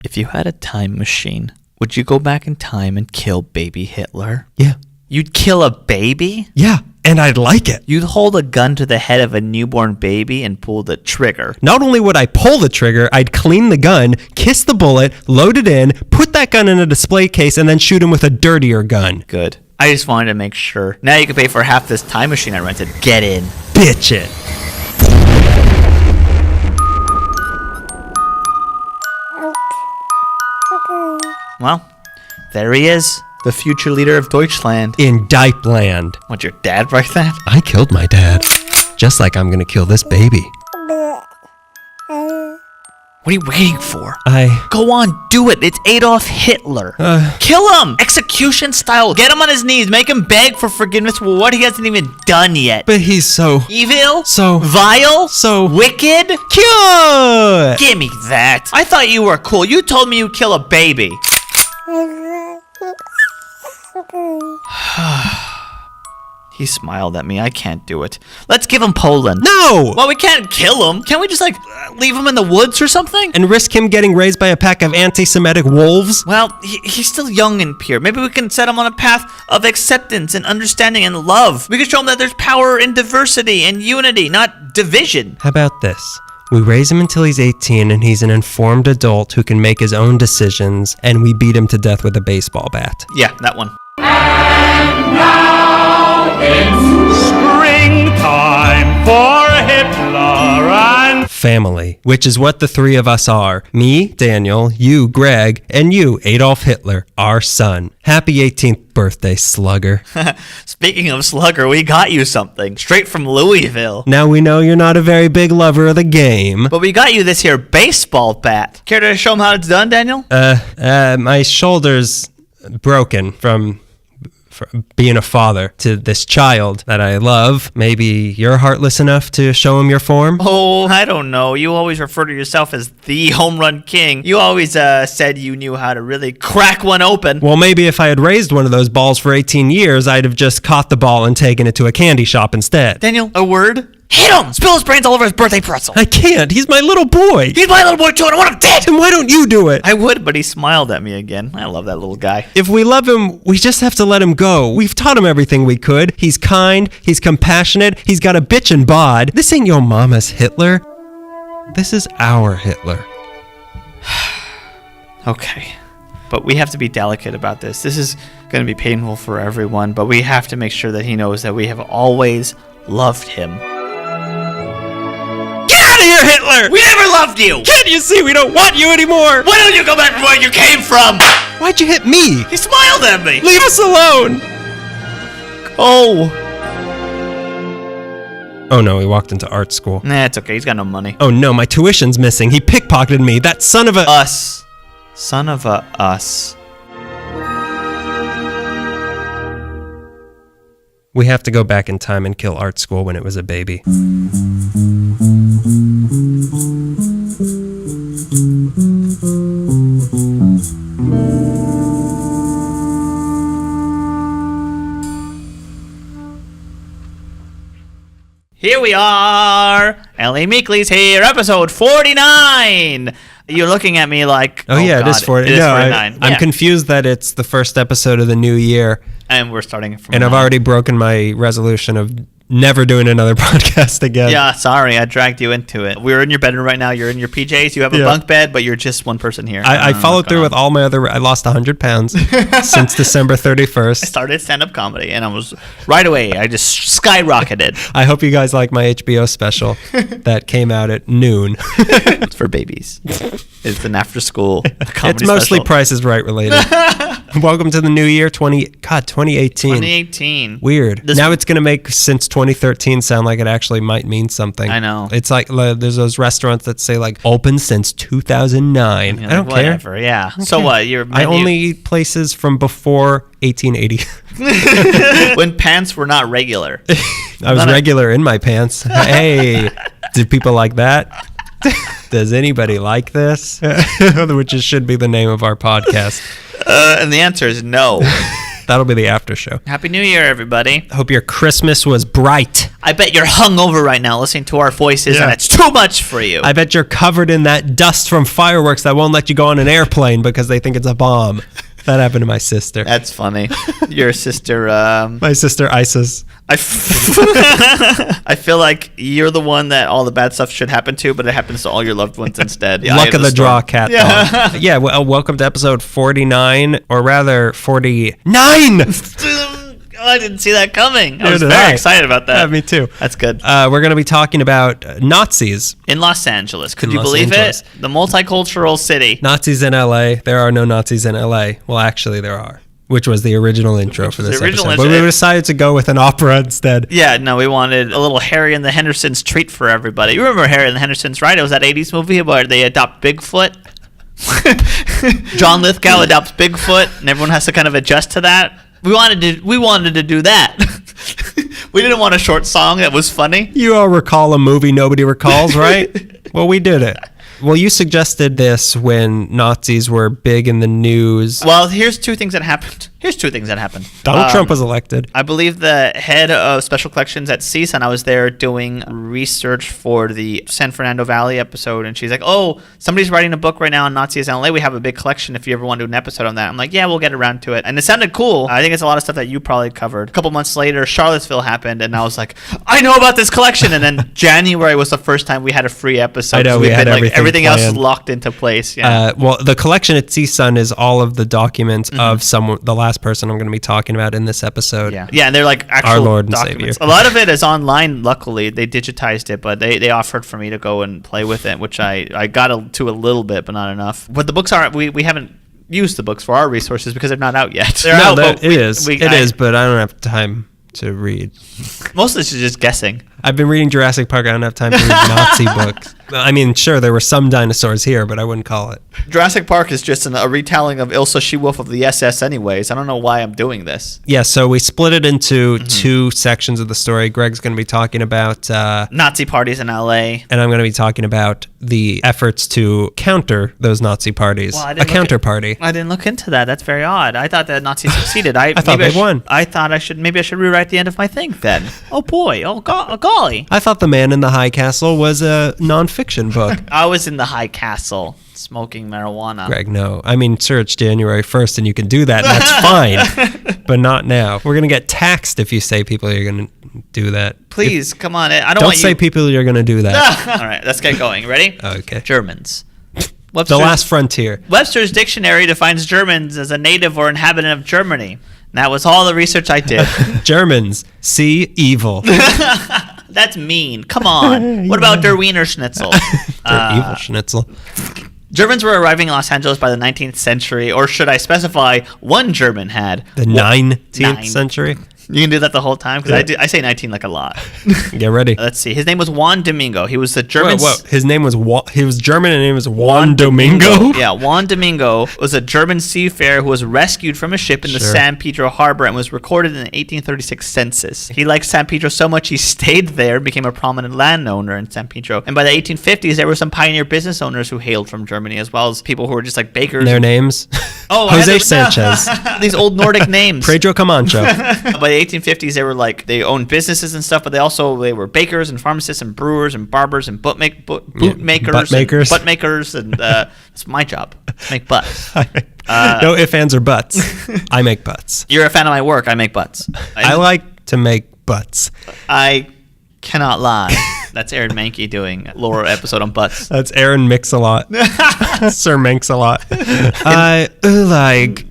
If you had a time machine, would you go back in time and kill baby Hitler? Yeah. You'd kill a baby? Yeah, and I'd like it. You'd hold a gun to the head of a newborn baby and pull the trigger. Not only would I pull the trigger, I'd clean the gun, kiss the bullet, load it in, put that gun in a display case, and then shoot him with a dirtier gun. Good. I just wanted to make sure. Now you can pay for half this time machine I rented. Get in. Bitch it. Well, there he is. The future leader of Deutschland. In Dipeland. What, your dad write that? I killed my dad. Just like I'm gonna kill this baby. What are you waiting for? I... Go on, do it. It's Adolf Hitler. Kill him! Execution style. Get him on his knees. Make him beg for forgiveness for what he hasn't even done yet. But he's so... Evil? So... Vile? So... Wicked? Cute! Give me that. I thought you were cool. You told me you'd kill a baby. He smiled at me. I can't do it. Let's give him Poland. No! Well, we can't kill him. Can't we just, leave him in the woods or something? And risk him getting raised by a pack of anti-Semitic wolves? Well, he's still young and pure. Maybe we can set him on a path of acceptance and understanding and love. We can show him that there's power in diversity and unity, not division. How about this? We raise him until he's 18 and he's an informed adult who can make his own decisions, and we beat him to death with a baseball bat. Yeah, that one. And now it's springtime for Hitler and Family, which is what the three of us are. Me, Daniel, you, Greg, and you, Adolf Hitler, our son. Happy 18th birthday, slugger. Speaking of slugger, we got you something. Straight from Louisville. Now we know you're not a very big lover of the game. But we got you this here baseball bat. Care to show him how it's done, Daniel? My shoulder's broken from being a father to this child that I love. Maybe you're heartless enough to show him your form? Oh, I don't know. You always refer to yourself as the home run king. You always said you knew how to really crack one open. Well, maybe if I had raised one of those balls for 18 years, I'd have just caught the ball and taken it to a candy shop instead. Daniel, a word? Hit him! Spill his brains all over his birthday pretzel. I can't. He's my little boy. He's my little boy too, and I want him dead! Then why don't you do it? I would, but he smiled at me again. I love that little guy. If we love him, we just have to let him go. We've taught him everything we could. He's kind, he's compassionate, he's got a bitchin' bod. This ain't your mama's Hitler. This is our Hitler. Okay. But we have to be delicate about this. This is going to be painful for everyone, but we have to make sure that he knows that we have always loved him. Get out of here, Hitler! We never loved you! Can't you see we don't want you anymore? Why don't you go back to where you came from? Why'd you hit me? He smiled at me! Leave us alone! Oh. Oh no, he walked into art school. Nah, it's okay. He's got no money. Oh no, my tuition's missing. He pickpocketed me. That son of a... Us. Son of a us. We have to go back in time and kill art school when it was a baby. Here we are. Ellie Meekley's here. Episode 49. You're looking at me like, oh yeah, God, it is 40. It is no, 49. I'm confused that it's the first episode of the new year. And we're starting from And I've already broken my resolution of never doing another podcast again. Yeah, sorry, I dragged you into it. We're in your bedroom right now. You're in your PJs. You have a bunk bed, but you're just one person here. I followed through with all my other... I lost 100 pounds since December 31st. I started stand-up comedy, and I was... Right away, I just skyrocketed. I hope you guys like my HBO special that came out at noon. It's for babies. It's an after-school comedy It's mostly special. Price is Right related. Welcome to the new year, 2018. 2018. Weird. Now it's going to make since 2013 sound like it actually might mean something. I know. It's like there's those restaurants that say like open since 2009. You're I don't like, care. whatever, yeah. So what? I only eat places from before 1880. When pants were not regular. I was regular in my pants. Hey, did people like that? Does anybody like this? Which should be the name of our podcast. And the answer is no. That'll be the after show. Happy New Year, everybody. Hope your Christmas was bright. I bet you're hungover right now listening to our voices, and it's too much for you. I bet you're covered in that dust from fireworks that won't let you go on an airplane because they think it's a bomb. That happened to my sister. That's funny. Your sister... My sister, Isis. I feel like you're the one that all the bad stuff should happen to, but it happens to all your loved ones instead. Luck of the draw, cat dog. Yeah, well, welcome to episode 49, or rather 49! I didn't see that coming. I was Neither did very I. excited about that. Yeah, me too. That's good. We're going to be talking about Nazis. In Los Angeles. Could In you Los believe Angeles. it? The multicultural city. Nazis in LA. There are no Nazis in LA. Well, actually, there are. Which was the original intro for this original episode. intro. But we decided to go with an opera instead. Yeah, no, we wanted a little Harry and the Hendersons treat for everybody. You remember Harry and the Hendersons, right? It was that 80s movie where they adopt Bigfoot. John Lithgow adopts Bigfoot, and everyone has to kind of adjust to that. We wanted to do that. We didn't want a short song that was funny. You all recall a movie nobody recalls, right? Well, we did it. Well, you suggested this when Nazis were big in the news. Well, here's two things that happened. Donald Trump was elected. I believe the head of special collections at CSUN, I was there doing research for the San Fernando Valley episode, and she's like, oh, somebody's writing a book right now on Nazis in LA. We have a big collection if you ever want to do an episode on that. I'm like, yeah, we'll get around to it. And it sounded cool. I think it's a lot of stuff that you probably covered. A couple months later, Charlottesville happened, and I was like, I know about this collection. And then January was the first time we had a free episode. I know, so we we've had been, like, everything else is planned. locked into place. Yeah. Well, the collection at CSUN is all of the documents of the last person I'm going to be talking about in this episode. Yeah, and they're like actual Our Lord and documents. Savior. A lot of it is online. Luckily, they digitized it, but they offered for me to go and play with it, which I got to a little bit, but not enough. But the books aren't. We haven't used the books for our resources because they're not out yet. They're out, but it is, but I don't have time to read. Most of this is just guessing. I've been reading Jurassic Park. I don't have time to read Nazi books. I mean, sure, there were some dinosaurs here, but I wouldn't call it. Jurassic Park is just a retelling of Ilsa She-Wolf of the SS anyways. I don't know why I'm doing this. Yeah, so we split it into two sections of the story. Greg's going to be talking about... Nazi parties in LA. And I'm going to be talking about the efforts to counter those Nazi parties. Well, a counter party. I didn't look into that. That's very odd. I thought that Nazis succeeded. I thought they won. I thought I should rewrite the end of my thing then. Oh boy. Oh golly. I thought The Man in the High Castle was a nonfiction book. I was in the High Castle smoking marijuana. Greg, no. I mean, sure, it's January 1st and you can do that, and that's fine. But not now. We're going to get taxed if you say people are going to do that. Please, come on. I Don't say people are going to do that. All right, let's get going. Ready? Okay. Germans. The last frontier. Webster's dictionary defines Germans as a native or inhabitant of Germany. And that was all the research I did. Germans, see evil. That's mean. Come on. What about Der Wiener Schnitzel? Der evil schnitzel. Germans were arriving in Los Angeles by the 19th century, or should I specify, one German had. The 19th century? You can do that the whole time? Because I say 19 like a lot. Get ready. Let's see. His name was Juan Domingo. He was the German... His name was he was German and his name was Juan Domingo? Yeah, Juan Domingo was a German seafarer who was rescued from a ship in the San Pedro harbor and was recorded in the 1836 census. He liked San Pedro so much he stayed there and became a prominent landowner in San Pedro. And by the 1850s, there were some pioneer business owners who hailed from Germany, as well as people who were just like bakers. Their names? Oh, Jose Sanchez. These old Nordic names. Pedro Camacho. By the 1850s, they owned businesses and stuff, but they were bakers and pharmacists and brewers and barbers and boot makers. Butt makers, and that's my job. Make butts. No ifs, ands, or buts. I make butts. You're a fan of my work. I make butts. I like to make butts. I cannot lie. That's Aaron Mankey doing a lore episode on butts. That's Aaron Mix-a-Lot. Sir Manks-a-Lot. I like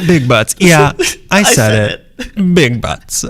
big butts. Yeah, I said it. Big butts.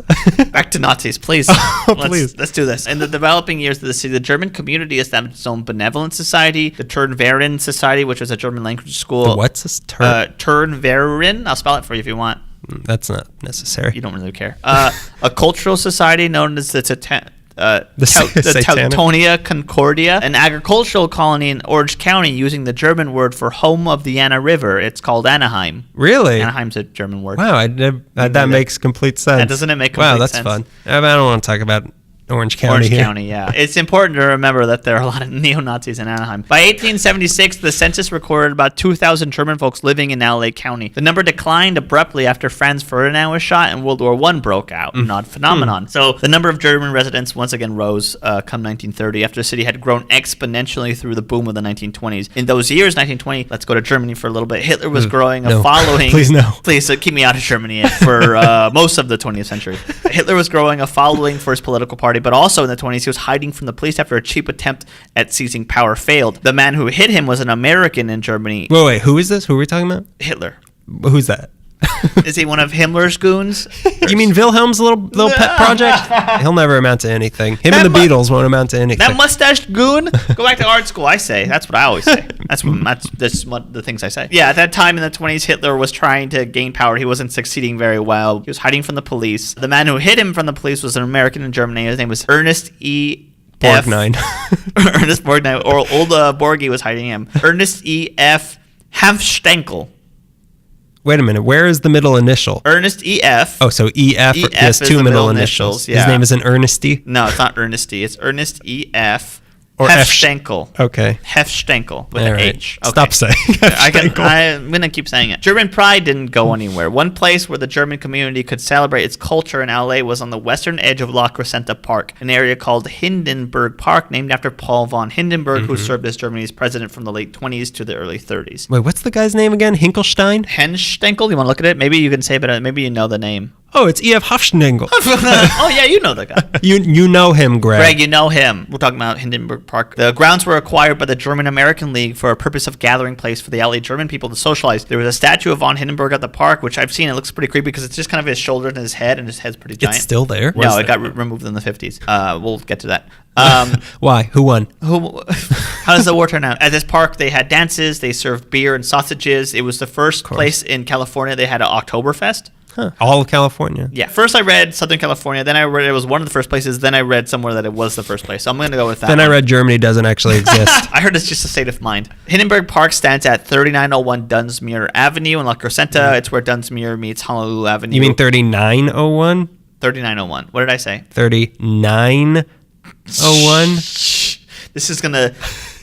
Back to Nazis, please. Please. Let's do this. In the developing years of the city, the German community established its own benevolent society, the Turnverein Society, which was a German language school. What's this? Turnverein. I'll spell it for you if you want. That's not necessary. You don't really care. A cultural society known as the Satanic? Teutonia Concordia, an agricultural colony in Orange County using the German word for home of the Anna River. It's called Anaheim. Really? Anaheim's a German word. Wow, that makes complete sense. Doesn't it make complete sense? Wow, that's fun. I don't want to talk about Orange County Orange here. County, yeah. It's important to remember that there are a lot of neo-Nazis in Anaheim. By 1876, the census recorded about 2,000 German folks living in LA County. The number declined abruptly after Franz Ferdinand was shot and World War I broke out. An odd phenomenon. So the number of German residents once again rose come 1930 after the city had grown exponentially through the boom of the 1920s. In those years, 1920, let's go to Germany for a little bit. Hitler was growing a following. Please no. Please keep me out of Germany for most of the 20th century. Hitler was growing a following for his political party, but also in the 20s, he was hiding from the police after a cheap attempt at seizing power failed. The man who hit him was an American in Germany. Wait, who is this? Who are we talking about? Hitler. Who's that? Is he one of Himmler's goons? You mean Wilhelm's little pet project? He'll never amount to anything. Him and the Beatles won't amount to anything. That mustached goon? Go back to art school, I say. That's what I always say. That's what the things I say. Yeah, at that time in the 20s, Hitler was trying to gain power. He wasn't succeeding very well. He was hiding from the police. The man who hit him from the police was an American in Germany. His name was Ernest E. Borgnine. Ernest Borgnine. Or old Borgie was hiding him. Ernest E. F. Hanfstenkel. Wait a minute. Where is the middle initial? Ernest E. F. Oh, so E.F. He has is two the middle initials. Yeah. His name isn't Ernesty? No, it's not Ernesty. It's Ernest E. F. Or Hefstenkel. Okay. Hefstenkel with All an right. H. Okay. Stop saying Hefstenkel. I'm going to keep saying it. German pride didn't go anywhere. One place where the German community could celebrate its culture in LA was on the western edge of La Crescenta Park, an area called Hindenburg Park, named after Paul von Hindenburg, who served as Germany's president from the late 20s to the early 30s. Wait, what's the guy's name again? Hinkelstein? Henstenkel? You want to look at it? Maybe you can say, but maybe you know the name. Oh, it's E.F. Hofstengel. Oh, yeah, you know the guy. You know him, Greg. Greg, you know him. We're talking about Hindenburg Park. The grounds were acquired by the German-American League for a purpose of gathering place for the LA German people to socialize. There was a statue of von Hindenburg at the park, which I've seen. It looks pretty creepy because it's just kind of his shoulder and his head, and his head's pretty giant. It's still there? No, it got removed in the 50s. We'll get to that. Why? Who won? How does the war turn out? At this park, they had dances. They served beer and sausages. It was the first place in California they had an Oktoberfest. Huh. All of California. Yeah. First I read Southern California. Then I read it was one of the first places. Then I read somewhere that it was the first place. So I'm going to go with that. Then I read Germany doesn't actually exist. I heard it's just a state of mind. Hindenburg Park stands at 3901 Dunsmuir Avenue in La Crescenta. It's where Dunsmuir meets Honolulu Avenue. You mean 3901? 3901. What did I say? 3901? This is going to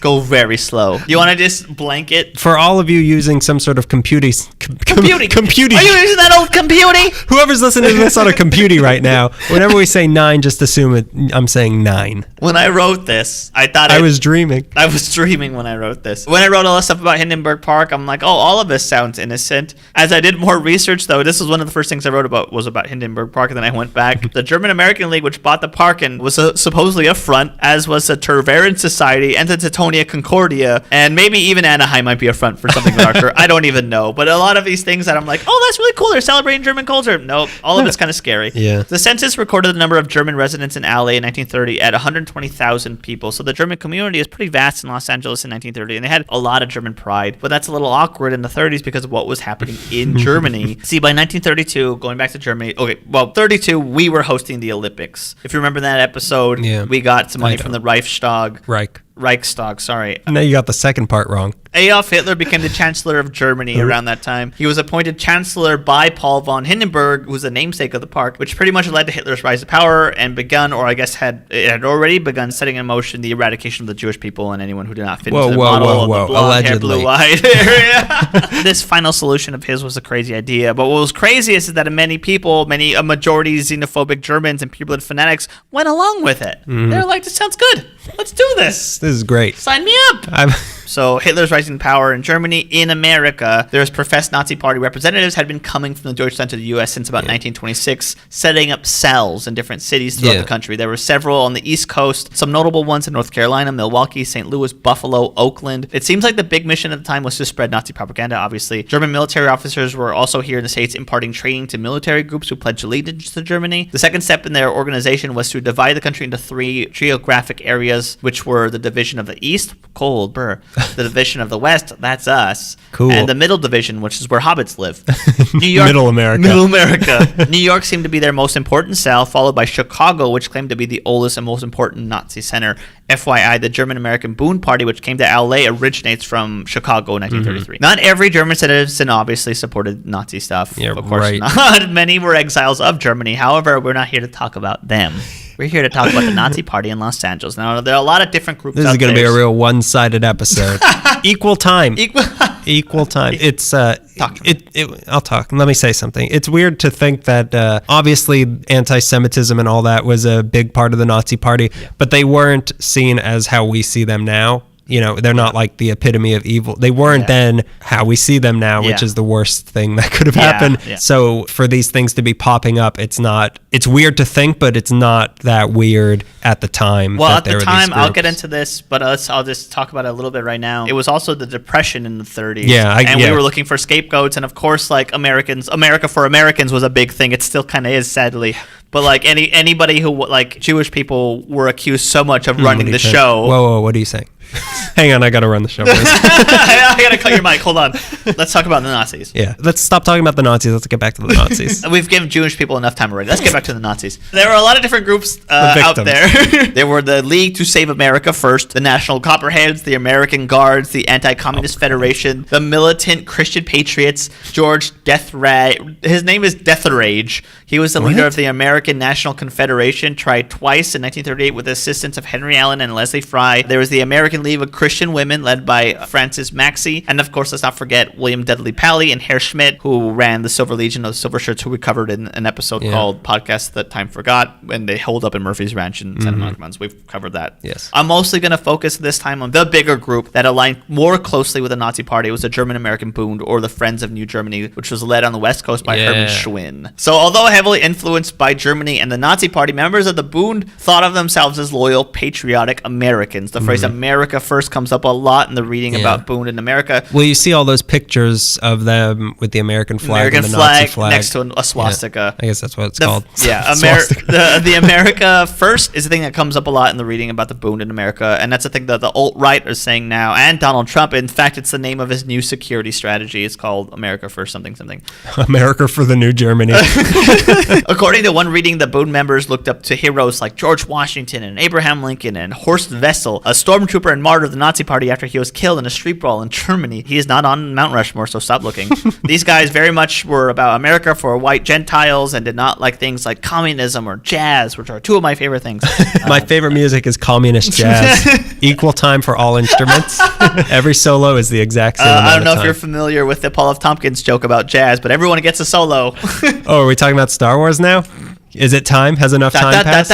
go very slow. You want to just blanket? For all of you using some sort of computing. Are you using that old computing? Whoever's listening to this on a computing right now, whenever we say 9, just assume I'm saying 9. When I wrote this, I thought I was dreaming. I was dreaming when I wrote this. When I wrote all this stuff about Hindenburg Park, I'm like, oh, all of this sounds innocent. As I did more research, though, this was one of the first things I wrote about was about Hindenburg Park, and then I went back. The German-American League, which bought the park and was supposedly a front, as was the Terveren Society and the Teutonia Concordia, and maybe even Anaheim might be a front for something darker. I don't even know. But a lot of these things that I'm like, oh, that's really cool. They're celebrating German culture. Nope. All of it's kind of scary. Yeah. The census recorded the number of German residents in LA in 1930 at 120,000 people. So the German community is pretty vast in Los Angeles in 1930, and they had a lot of German pride. But that's a little awkward in the 30s because of what was happening in Germany. See, by 1932, going back to Germany, 32, we were hosting the Olympics. If you remember that episode, we got some money from the Reichstag, sorry. Now you got the second part wrong. Adolf Hitler became the Chancellor of Germany around that time. He was appointed Chancellor by Paul von Hindenburg, who was the namesake of the park, which pretty much led to Hitler's rise to power and begun, or I guess had already begun, setting in motion the eradication of the Jewish people and anyone who did not fit into the model of the blonde-haired, blue-eyed area. This final solution of his was a crazy idea, but what was craziest is that many people, a majority xenophobic Germans and pure-blood fanatics went along with it. They're like, this sounds good. Let's do this. This is great. Sign me up. So Hitler's rising power in Germany. In America, there's professed Nazi Party representatives had been coming from the Deutschland to the U.S. since about 1926, setting up cells in different cities throughout the country. There were several on the East Coast, some notable ones in North Carolina, Milwaukee, St. Louis, Buffalo, Oakland. It seems like the big mission at the time was to spread Nazi propaganda, obviously. German military officers were also here in the States imparting training to military groups who pledged allegiance to Germany. The second step in their organization was to divide the country into 3 geographic areas, which were the Division of the East, the Division of the West, that's us, and the Middle Division, which is where hobbits live. New York, Middle America. New York seemed to be their most important cell, followed by Chicago, which claimed to be the oldest and most important Nazi center. FYI, the German-American Boon Party, which came to LA, originates from Chicago in 1933. Not every German citizen obviously supported Nazi stuff. Of course not. Many were exiles of Germany. However, we're not here to talk about them. We're here to talk about the Nazi Party in Los Angeles. Now, there are a lot of different groups This out is going to there. be a real one-sided episode. Equal time. Equal time. It's Talk to me. I'll talk. Let me say something. It's weird to think that obviously anti-Semitism and all that was a big part of the Nazi Party, but they weren't seen as how we see them now. You know, they're not like the epitome of evil. They weren't then how we see them now, which is the worst thing that could have happened. Yeah. So for these things to be popping up, it's weird to think, but it's not that weird at the time. Well, at the time, I'll get into this, but I'll just talk about it a little bit right now. It was also the Depression in the 30s. Yeah. We were looking for scapegoats. And of course, like America for Americans was a big thing. It still kind of is, sadly. But like anybody who, like, Jewish people were accused so much of running the show. Whoa, what are you saying? Hang on, I got to run the show first. I got to cut your mic. Hold on. Let's talk about the Nazis. Yeah, let's stop talking about the Nazis. Let's get back to the Nazis. We've given Jewish people enough time already. Let's get back to the Nazis. There were a lot of different groups out there. There were the League to Save America First, the National Copperheads, the American Guards, the Anti-Communist Federation, the Militant Christian Patriots, George his name is Deathrage. He was the leader of the American National Confederation, tried twice in 1938 with the assistance of Henry Allen and Leslie Fry. There was the American League of Christian Women, led by Frances Maxey. And of course, let's not forget William Dudley Pally and Herr Schmidt, who ran the Silver Legion of the Silver Shirts, who we covered in an episode called Podcast That Time Forgot, when they holed up in Murphy's Ranch in Santa Monica Mountains. We've covered that. Yes. I'm mostly going to focus this time on the bigger group that aligned more closely with the Nazi Party. It was the German-American Bund, or the Friends of New Germany, which was led on the West Coast by Hermann Schwinn. So although heavily influenced by Germany and the Nazi Party, members of the Bund thought of themselves as loyal, patriotic Americans. The phrase America First comes up a lot in the reading about Bund in America. Well, you see all those pictures of them with the American flag and the Nazi flag next to a swastika. I guess that's what it's called. Yeah, the America First is the thing that comes up a lot in the reading about the Bund in America, and that's the thing that the alt-right are saying now, and Donald Trump. In fact, it's the name of his new security strategy. It's called America First something. America for the New Germany. According to one reading, the Bund members looked up to heroes like George Washington and Abraham Lincoln and Horst Wessel, a stormtrooper and martyr of the Nazi Party after he was killed in a street brawl in Germany. He is not on Mount Rushmore, so stop looking. These guys very much were about America for white Gentiles and did not like things like communism or jazz, which are two of my favorite things. My favorite music is communist jazz. Equal time for all instruments. Every solo is the exact same amount I don't know of if time. you're familiar with the Paul F. Tompkins joke about jazz, but everyone gets a solo. Oh, are we talking about Star Wars now? Is it time? Has enough time passed?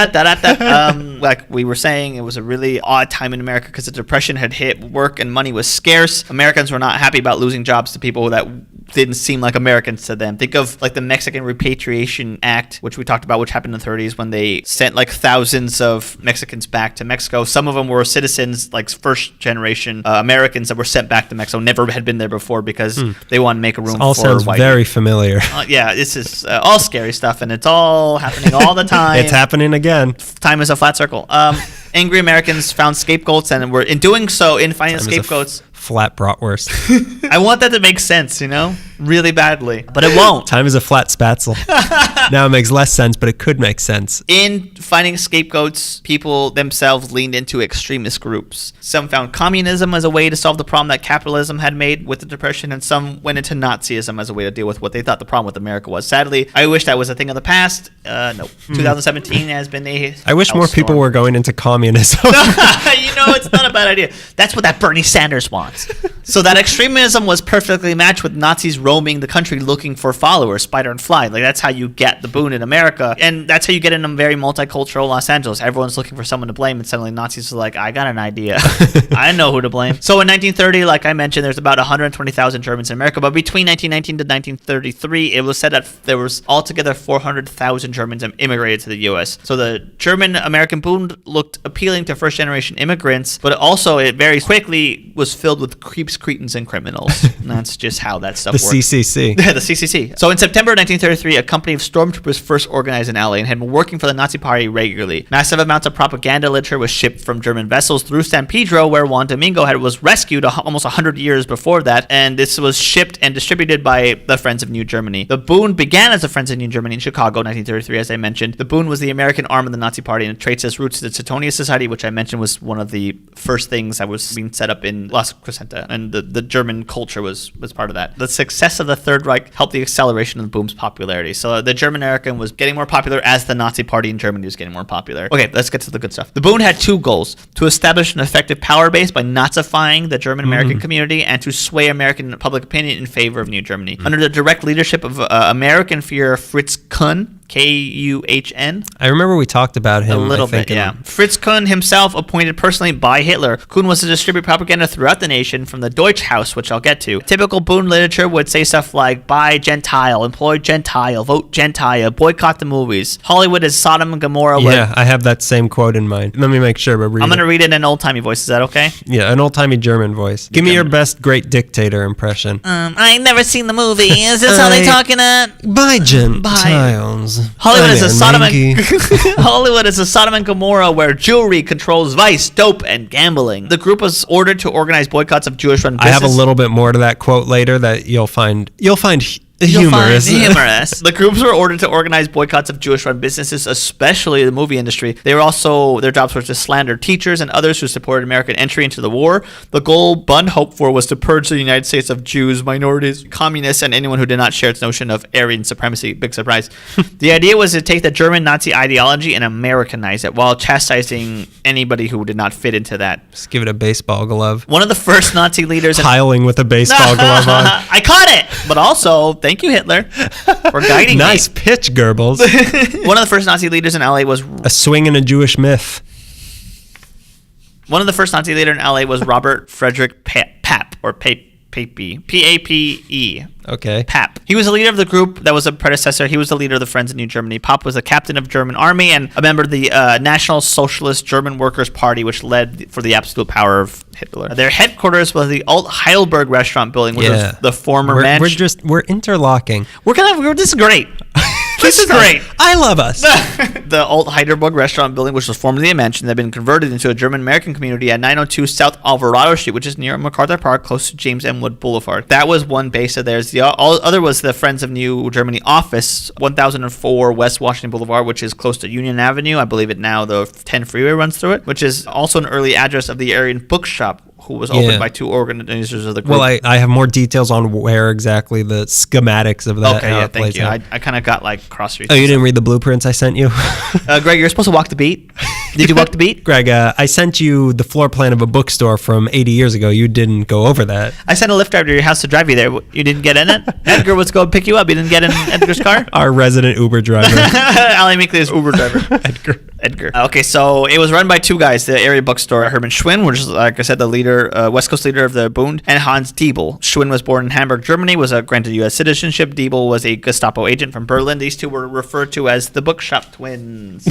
Like we were saying, it was a really odd time in America because the Depression had hit, work and money was scarce. Americans were not happy about losing jobs to people that didn't seem like Americans to them. Think of like the Mexican Repatriation Act, which we talked about, which happened in the 30s when they sent like thousands of Mexicans back to Mexico. Some of them were citizens, like first generation Americans that were sent back to Mexico, never had been there before because they wanted to make a room for all sounds white very familiar. Yeah, this is all scary stuff, and it's all happening all the time. It's happening again. Time is a flat circle. Angry Americans found scapegoats, and were in doing so, in finding scapegoats. Flat bratwurst. I want that to make sense, really badly, but it won't. Time is a flat spatzel. Now it makes less sense, but it could make sense. In finding scapegoats, people themselves leaned into extremist groups. Some found communism as a way to solve the problem that capitalism had made with the Depression, and some went into Nazism as a way to deal with what they thought the problem with America was. Sadly, I wish that was a thing of the past. No. 2017 has been a I wish more people were going into communism. It's not a bad idea. That's what that Bernie Sanders wants. So that extremism was perfectly matched with Nazis roaming the country looking for followers, spider and fly. Like, that's how you get the boon in America. And that's how you get in a very multicultural Los Angeles. Everyone's looking for someone to blame, and suddenly Nazis are like, I got an idea. I know who to blame. So in 1930, like I mentioned, there's about 120,000 Germans in America. But between 1919 to 1933, it was said that there was altogether 400,000 Germans immigrated to the U.S. So the German-American Bund looked appealing to first-generation immigrants, but also it very quickly was filled with creeps, cretins, and criminals. And that's just how that stuff works. CCC. Yeah, the CCC. So in September 1933, a company of stormtroopers first organized in LA and had been working for the Nazi Party regularly. Massive amounts of propaganda literature was shipped from German vessels through San Pedro, where Juan Domingo was rescued almost 100 years before that, and this was shipped and distributed by the Friends of New Germany. The Bund began as the Friends of New Germany in Chicago, 1933, as I mentioned. The Bund was the American arm of the Nazi Party and traced its roots to the Teutonia Society, which I mentioned was one of the first things that was being set up in Las Crescenta. And and the German culture was part of that. The success of the Third Reich helped the acceleration of the Boom's popularity. So the German American was getting more popular as the Nazi Party in Germany was getting more popular. Okay, let's get to the good stuff. The Boom had two goals: to establish an effective power base by Nazifying the German American community, and to sway American public opinion in favor of New Germany. Under the direct leadership of American Führer Fritz Kuhn, Kuhn. I remember we talked about him A little bit, yeah. Fritz Kuhn himself, appointed personally by Hitler. Kuhn was to distribute propaganda throughout the nation from the Deutsche Haus, which I'll get to. Typical Boom literature would say stuff like, buy Gentile, employ Gentile, vote Gentile, boycott the movies. Hollywood is Sodom and Gomorrah. Yeah, I have that same quote in mind. Let me make sure. But I'm going to read it in an old-timey voice. Is that okay? Yeah, an old-timey German voice. Give me your best great dictator impression. I ain't never seen the movie. Is this how they talking at? Buy Gentiles. Hollywood is a Sodom and Hollywood is a Sodom and Gomorrah where jewelry controls vice, dope, and gambling. The group was ordered to organize boycotts of Jewish-run businesses. I have a little bit more to that quote later that you'll find humorous. The groups were ordered to organize boycotts of Jewish-run businesses, especially the movie industry. They were also, their jobs were to slander teachers and others who supported American entry into the war. The goal Bund hoped for was to purge the United States of Jews, minorities, communists, and anyone who did not share its notion of Aryan supremacy. Big surprise. The idea was to take the German Nazi ideology and Americanize it while chastising anybody who did not fit into that. Just give it a baseball glove. One of the first Nazi leaders... Piling with a baseball glove on. I caught it! But also... Thank you, Hitler, for guiding me. Nice pitch, Goebbels. One of the first Nazi leaders in LA was... A swing in a Jewish myth. One of the first Nazi leaders in LA was Robert Frederick Pape, or Pape. P-A-P-E. Okay. Pape. He was the leader of the group that was a predecessor. He was the leader of the Friends of New Germany. Pape was the captain of German army and a member of the National Socialist German Workers' Party, which led for the absolute power of Hitler. Their headquarters was the Alt Heidelberg restaurant building, which was the former mansion. We're interlocking. This is great. This is great. I love us. The Alt Heidelberg restaurant building, which was formerly a mansion, had been converted into a German-American community at 902 South Alvarado Street, which is near MacArthur Park, close to James M. Wood Boulevard. That was one base of theirs. The other was the Friends of New Germany office, 1004 West Washington Boulevard, which is close to Union Avenue. I believe it now, the 10 freeway runs through it, which is also an early address of the Aryan Bookshop, who was opened by two organizers of the group. Well, I have more details on where exactly the schematics of that. Okay, yeah, thank you. I kind of got like cross references. Oh, you didn't read the blueprints I sent you? Greg, you're supposed to walk the beat. Did you walk the beat? Greg, I sent you the floor plan of a bookstore from 80 years ago. You didn't go over that. I sent a Lyft driver to your house to drive you there. You didn't get in it? Edgar was going to pick you up. You didn't get in Edgar's car? Our resident Uber driver. Ali Meekley is Uber driver. Edgar. Okay, so it was run by two guys, the area bookstore, Hermann Schwinn, which is, like I said, the leader, West Coast leader of the Bund, and Hans Diebel. Schwinn was born in Hamburg, Germany, was granted U.S. citizenship. Diebel was a Gestapo agent from Berlin. These two were referred to as the Bookshop Twins.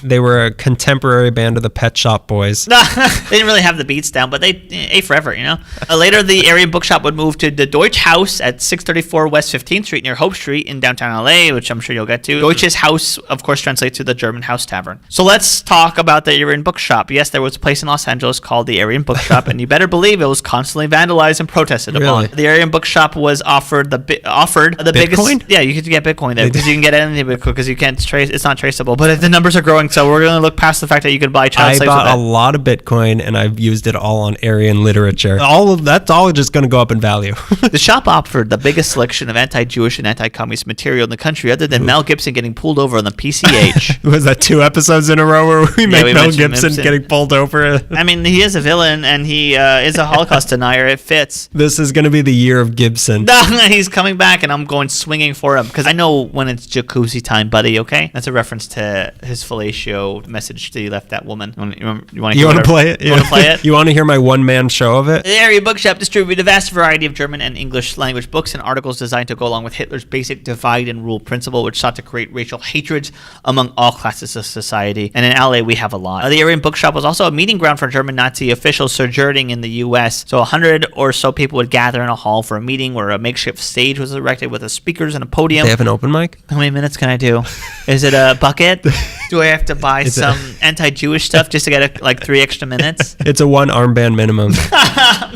They were a contemporary band of the Pet Shop Boys. They didn't really have the beats down, but they ate forever, you know? Later, the area bookshop would move to the Deutsche Haus at 634 West 15th Street near Hope Street in downtown LA, which I'm sure you'll get to. Deutsches Haus, of course, translates to the German House Tavern. So let's talk about the Aryan Bookshop. Yes, there was a place in Los Angeles called the Aryan Bookshop, and you better believe it was constantly vandalized and protested upon. The Aryan Bookshop was offered the biggest... Yeah, you could get Bitcoin there because you can get anything because you can't trace. It's not traceable, but the numbers are growing, so we're going to look past the fact that you could buy child slaves with it. I bought a lot of Bitcoin, and I've used it all on Aryan literature. That's all just going to go up in value. The shop offered the biggest selection of anti-Jewish and anti-communist material in the country, other than Mel Gibson getting pulled over on the PCH. Was that 2 episodes in a row where we make Mel Gibson getting pulled over? I mean, he is a villain, and he is a Holocaust denier. It fits. This is going to be the year of Gibson. He's coming back, and I'm going swinging for him because I know when it's jacuzzi time, buddy. Okay, that's a reference to his fellatio message that he left that woman. You want to play it? You want to play it? You want to hear my one-man show of it? The Aryan Bookshop distributed a vast variety of German and English language books and articles designed to go along with Hitler's basic divide and rule principle, which sought to create racial hatreds among all classes of society. And in LA, we have a lot. The Aryan Bookshop was also a meeting ground for German Nazi officials sojourning in the U.S. So 100 or so people would gather in a hall for a meeting where a makeshift stage was erected with speakers and a podium. They have an open mic? How many minutes can I do? Is it a bucket? Do I have to buy some anti-Jewish stuff just to get 3 extra minutes? It's a 1 armband minimum.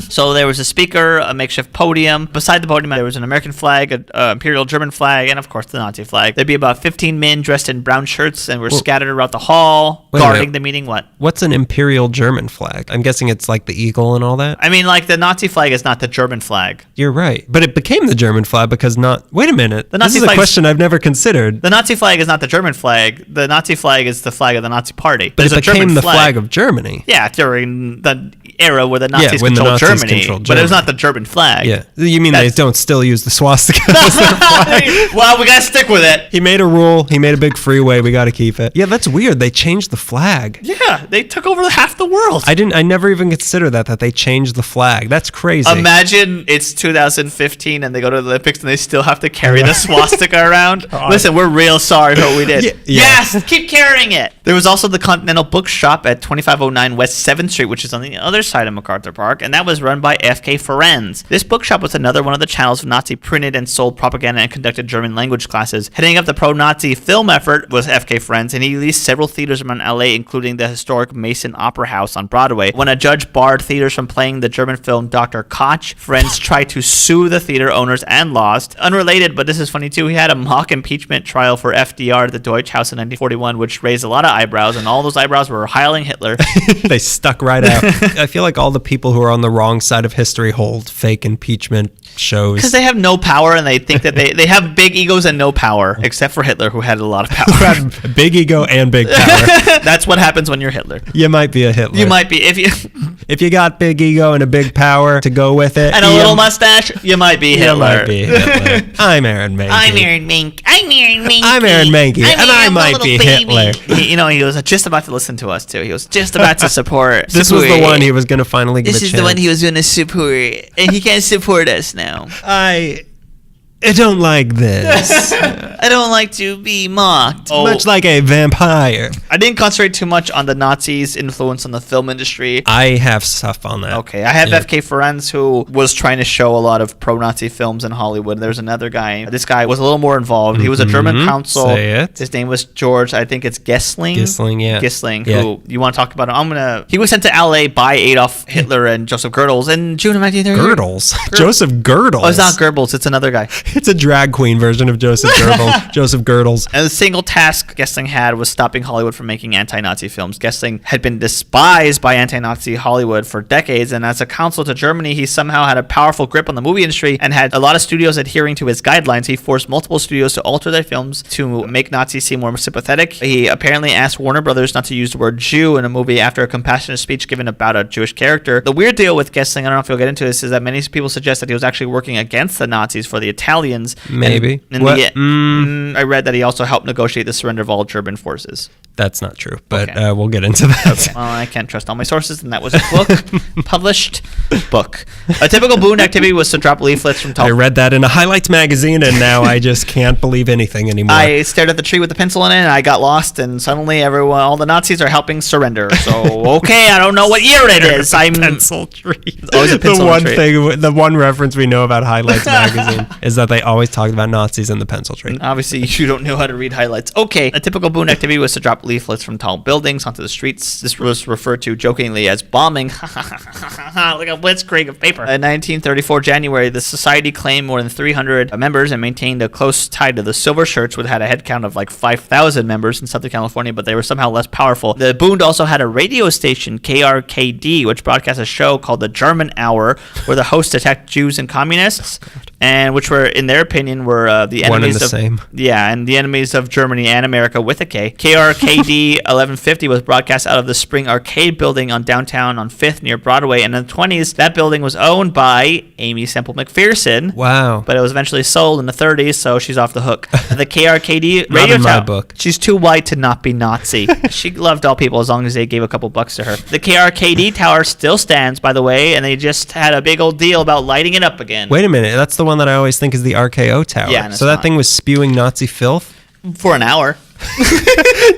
So there was a speaker, a makeshift podium. Beside the podium, there was an American flag, an Imperial German flag, and of course the Nazi flag. There'd be about 15 men dressed in brown shirts and were scattered around the hall, guarding the meeting. What? What's an Imperial German flag? I'm guessing it's like the eagle and all that. I mean, like, the Nazi flag is not the German flag. You're right. But it became the German flag because wait a minute. The Nazi this is a flag's- question I've never considered. The Nazi flag is not the German flag. The Nazi flag is the flag of the Nazi party. But There's it a German became the flag of Germany. Yeah, during the era where the Nazis when the controlled Nazis Germany. controlled But it was Germany. not the German flag. Yeah. You mean they don't still use the swastika as their flag? Well, we got to stick with it. He made a rule. He made a big freeway. We got to keep it. Yeah, that's weird. They changed the flag. Yeah, they took over half the world. I never even considered that they changed the flag. That's crazy. Imagine it's 2015 and they go to the Olympics and they still have to carry the swastika around. Listen, we're real sorry for what we did. Yeah. Yes, keep carrying it. There was also the Continental Bookshop at 2509 West 7th Street, which is on the other side of MacArthur Park, and that was run by F.K. Ferenz. This bookshop was another one of the channels of Nazi printed and sold propaganda and conducted German language classes. Heading up the pro-Nazi film effort was F.K. Ferenz, and he leased several theaters around L.A., including the historic Mason Opera House on Broadway. When a judge barred theaters from playing the German film Dr. Koch, Ferenz tried to sue the theater owners and lost. Unrelated, but this is funny too, he had a mock impeachment trial for FDR at the Deutsche House in 1941, which raised a lot of eyebrows, and all those eyebrows were Heiling Hitler. They stuck right out. I feel like all the people who are on the wrong side of history hold fake impeachment shows. Because they have no power, and they think that they have big egos and no power, except for Hitler, who had a lot of power. Had big ego and big power. That's what happens when you're Hitler. You might be a Hitler. You might be, if you got big ego and a big power to go with it, and a little mustache, you might be Hitler. You might be Hitler. I'm Aaron Mankey. I'm Aaron Mankey. I'm Aaron Mankey, and I might be Hitler. He was just about to listen to us too. He was just about to support. This was the one he was going to finally give a chance. This is the one he was going to support, and he can't support us now. I don't like this. I don't like to be mocked. Much like a vampire. I didn't concentrate too much on the Nazis' influence on the film industry. I have stuff on that. Okay, I have F.K. Ferenz, who was trying to show a lot of pro-Nazi films in Hollywood. There's another guy. This guy was a little more involved. He was a German consul. Say it. His name was George. I think it's Gessling. Gessling, Yeah. who you want to talk about him? He was sent to L.A. by Adolf Hitler and Joseph Goebbels in June of 1930. Goebbels? Joseph Goebbels? Oh, it's not Goebbels. It's another guy. It's a drag queen version of Joseph Goebbels. Joseph Goebbels. And the single task Gessling had was stopping Hollywood from making anti-Nazi films. Gessling had been despised by anti-Nazi Hollywood for decades, and as a consul to Germany, he somehow had a powerful grip on the movie industry and had a lot of studios adhering to his guidelines. He forced multiple studios to alter their films to make Nazis seem more sympathetic. He apparently asked Warner Brothers not to use the word Jew in a movie after a compassionate speech given about a Jewish character. The weird deal with Gessling, I don't know if you'll get into this, is that many people suggest that he was actually working against the Nazis for the Italians. Maybe. I read that he also helped negotiate the surrender of all German forces. That's not true, but Okay. we'll get into that. Well, I can't trust all my sources, and that was a book, published book. A typical Boone activity was to drop leaflets from I top. read that in a Highlights magazine, and now I just can't believe anything anymore. I stared at the tree with the pencil in it, and I got lost, and suddenly all the Nazis are helping surrender. So, okay, I don't know what year it is. Pencil tree. Always a pencil the one tree. thing, the one reference we know about Highlights magazine is that they always talked about Nazis in the pencil tree. Obviously, you don't know how to read highlights. Okay, a typical Boone activity was to drop leaflets from tall buildings onto the streets. This was referred to jokingly as bombing. Like a blitzkrieg of paper. In 1934 January, the society claimed more than 300 members and maintained a close tie to the Silver Shirts, which had a head count of like 5,000 members in Southern California, but they were somehow less powerful. The Boone also had a radio station, KRKD, which broadcast a show called the German Hour, where the hosts attacked Jews and communists, and which were, in their opinion, were the enemies One and the of same. Yeah, and the enemies of Germany and America with a K. KRKD 1150 was broadcast out of the Spring Arcade building on downtown on 5th near Broadway, and in the 20s, that building was owned by Amy Semple McPherson. Wow. But it was eventually sold in the 30s, so she's off the hook. The KRKD Not radio in my tower. book. She's too white to not be Nazi. She loved all people as long as they gave a couple bucks to her. The KRKD tower still stands, by the way, and they just had a big old deal about lighting it up again. Wait a minute. That's the one that I always think is the RKO tower. Yeah, and so it's that not. thing was spewing Nazi filth? For an hour.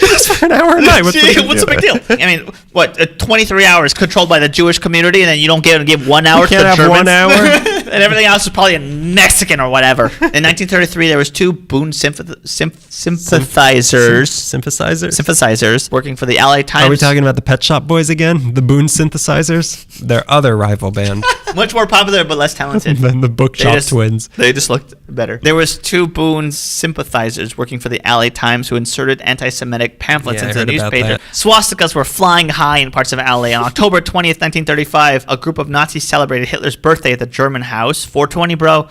Just for an hour a night. What's the big deal? I mean, what? 23 hours controlled by the Jewish community, and then you don't get to give 1 hour You to can't the have Germans? 1 hour? And everything else was probably in Mexican or whatever. In 1933, there was two Boone sympathizers working for the Allied Times. Are we talking about the Pet Shop Boys again? The Boone Synthesizers? Their other rival band. Much more popular, but less talented. Than the Bookshop Twins. They just looked better. There was two Boone sympathizers working for the Allied Times who inserted anti-Semitic pamphlets into the newspaper. Swastikas were flying high in parts of LA. On October 20th, 1935, a group of Nazis celebrated Hitler's birthday at the German house. 420, bro.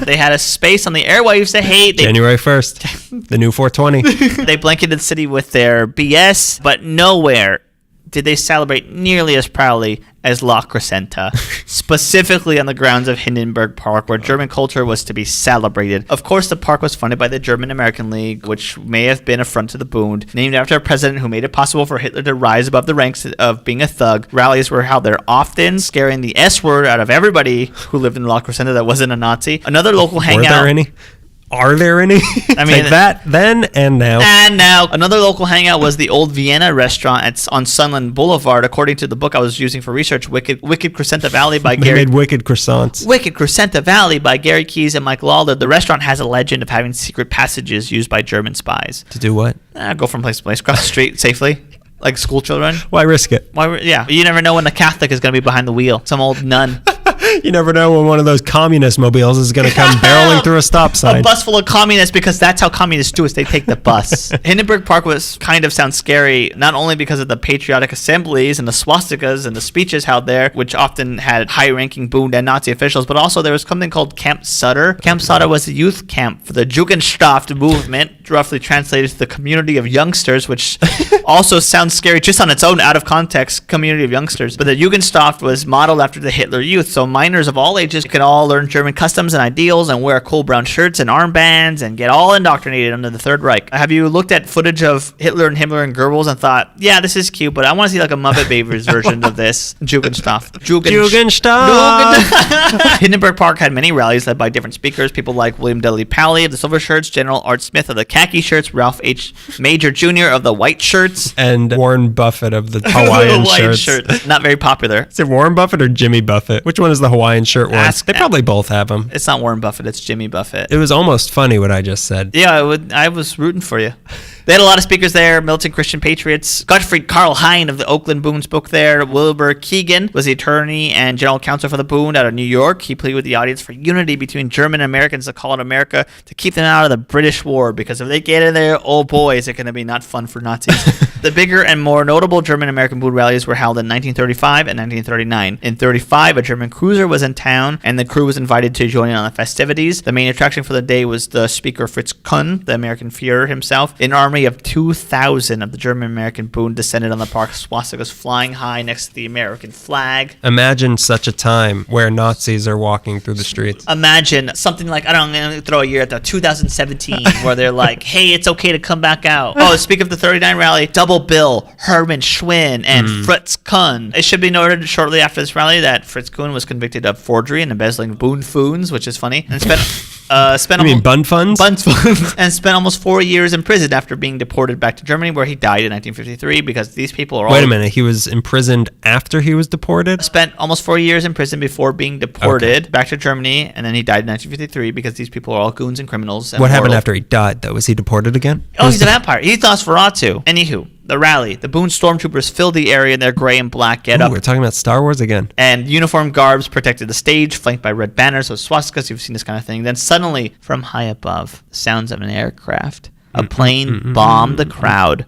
They had a space on the airwaves to hate. January 1st, the new 420. They blanketed the city with their BS, but nowhere did they celebrate nearly as proudly as La Crescenta, specifically on the grounds of Hindenburg Park, where German culture was to be celebrated. Of course, the park was funded by the German-American League, which may have been a front to the Bund. Named after a president who made it possible for Hitler to rise above the ranks of being a thug, rallies were held there often, scaring the S word out of everybody who lived in La Crescenta that wasn't a Nazi. Another local hangout. Were there any? Are there any? I mean, like that then and now. And now. Another local hangout was the Old Vienna restaurant on Sunland Boulevard. According to the book I was using for research, Wicked Crescenta Valley by Gary. They made wicked croissants. Wicked Crescenta Valley by Gary Keyes and Mike Lawler. The restaurant has a legend of having secret passages used by German spies. To do what? Go from place to place, cross the street safely. Like school children. Why risk it? Yeah. You never know when the Catholic is going to be behind the wheel. Some old nun. You never know when one of those communist mobiles is going to come barreling through a stop sign. A bus full of communists, because that's how communists do it. They take the bus. Hindenburg Park was sounds scary, not only because of the patriotic assemblies and the swastikas and the speeches held there, which often had high-ranking Bund and Nazi officials, but also there was something called Camp Sutter. Camp Sutter was a youth camp for the Jugendschaft movement, roughly translated to the community of youngsters, which also sounds scary just on its own, out of context, community of youngsters. But the Jugendschaft was modeled after the Hitler Youth, so minors of all ages could all learn German customs and ideals and wear cool brown shirts and armbands and get all indoctrinated under the Third Reich. Have you looked at footage of Hitler and Himmler and Goebbels and thought, yeah, this is cute, but I want to see like a Muppet Babies version of this? Jugendschaft. Hindenburg Park had many rallies led by different speakers, people like William Dudley Pally of the silver shirts, General Art Smith of the khaki shirts, Ralph H. Major Jr. of the white shirts, and Warren Buffett of the Hawaiian shirts. Not very popular. Is it Warren Buffett or Jimmy Buffett? Which one is the Hawaiian shirt one? They probably both have them. It's not Warren Buffett, it's Jimmy Buffett. It was almost funny what I just said. Yeah, I was rooting for you. They had a lot of speakers there. Militant Christian Patriots. Gottfried Karl Hein of the Oakland Boone spoke there. Wilbur Keegan was the attorney and general counsel for the Boone out of New York. He pleaded with the audience for unity between German and Americans to call it America, to keep them out of the British war, because if they get in there, oh boy, is it going to be not fun for Nazis. The bigger and more notable German-American Boone rallies were held in 1935 and 1939. In 1935, a German cruiser was in town, and the crew was invited to join in on the festivities. The main attraction for the day was the speaker Fritz Kuhn, the American Führer himself. An army of 2,000 of the German-American Boone descended on the park, swastikas flying high next to the American flag. Imagine such a time where Nazis are walking through the streets. Imagine something like, I don't know, I'm going to throw a year at the 2017, where they're like, hey, it's okay to come back out. Oh, speak of the 39 rally, double bill, Herman Schwinn and Fritz Kuhn. It should be noted shortly after this rally that Fritz Kuhn was convicted of forgery and embezzling Boone Foons, which is funny, and Bund funds? Bund funds. And spent almost 4 years in prison after being deported back to Germany, where he died in 1953, because these people are all... Wait a minute, he was imprisoned after he was deported? Spent almost 4 years in prison before being deported back to Germany, and then he died in 1953 because these people are all goons and criminals. And what happened after he died, though? Was he deported again? Oh, he's a vampire. He's Nosferatu. Anywho, the rally. The Boone stormtroopers filled the area in their gray and black getup. We're talking about Star Wars again. And uniform garbs protected the stage, flanked by red banners of swastikas. You've seen this kind of thing. Then suddenly, from high above, sounds of an aircraft. A plane bombed the crowd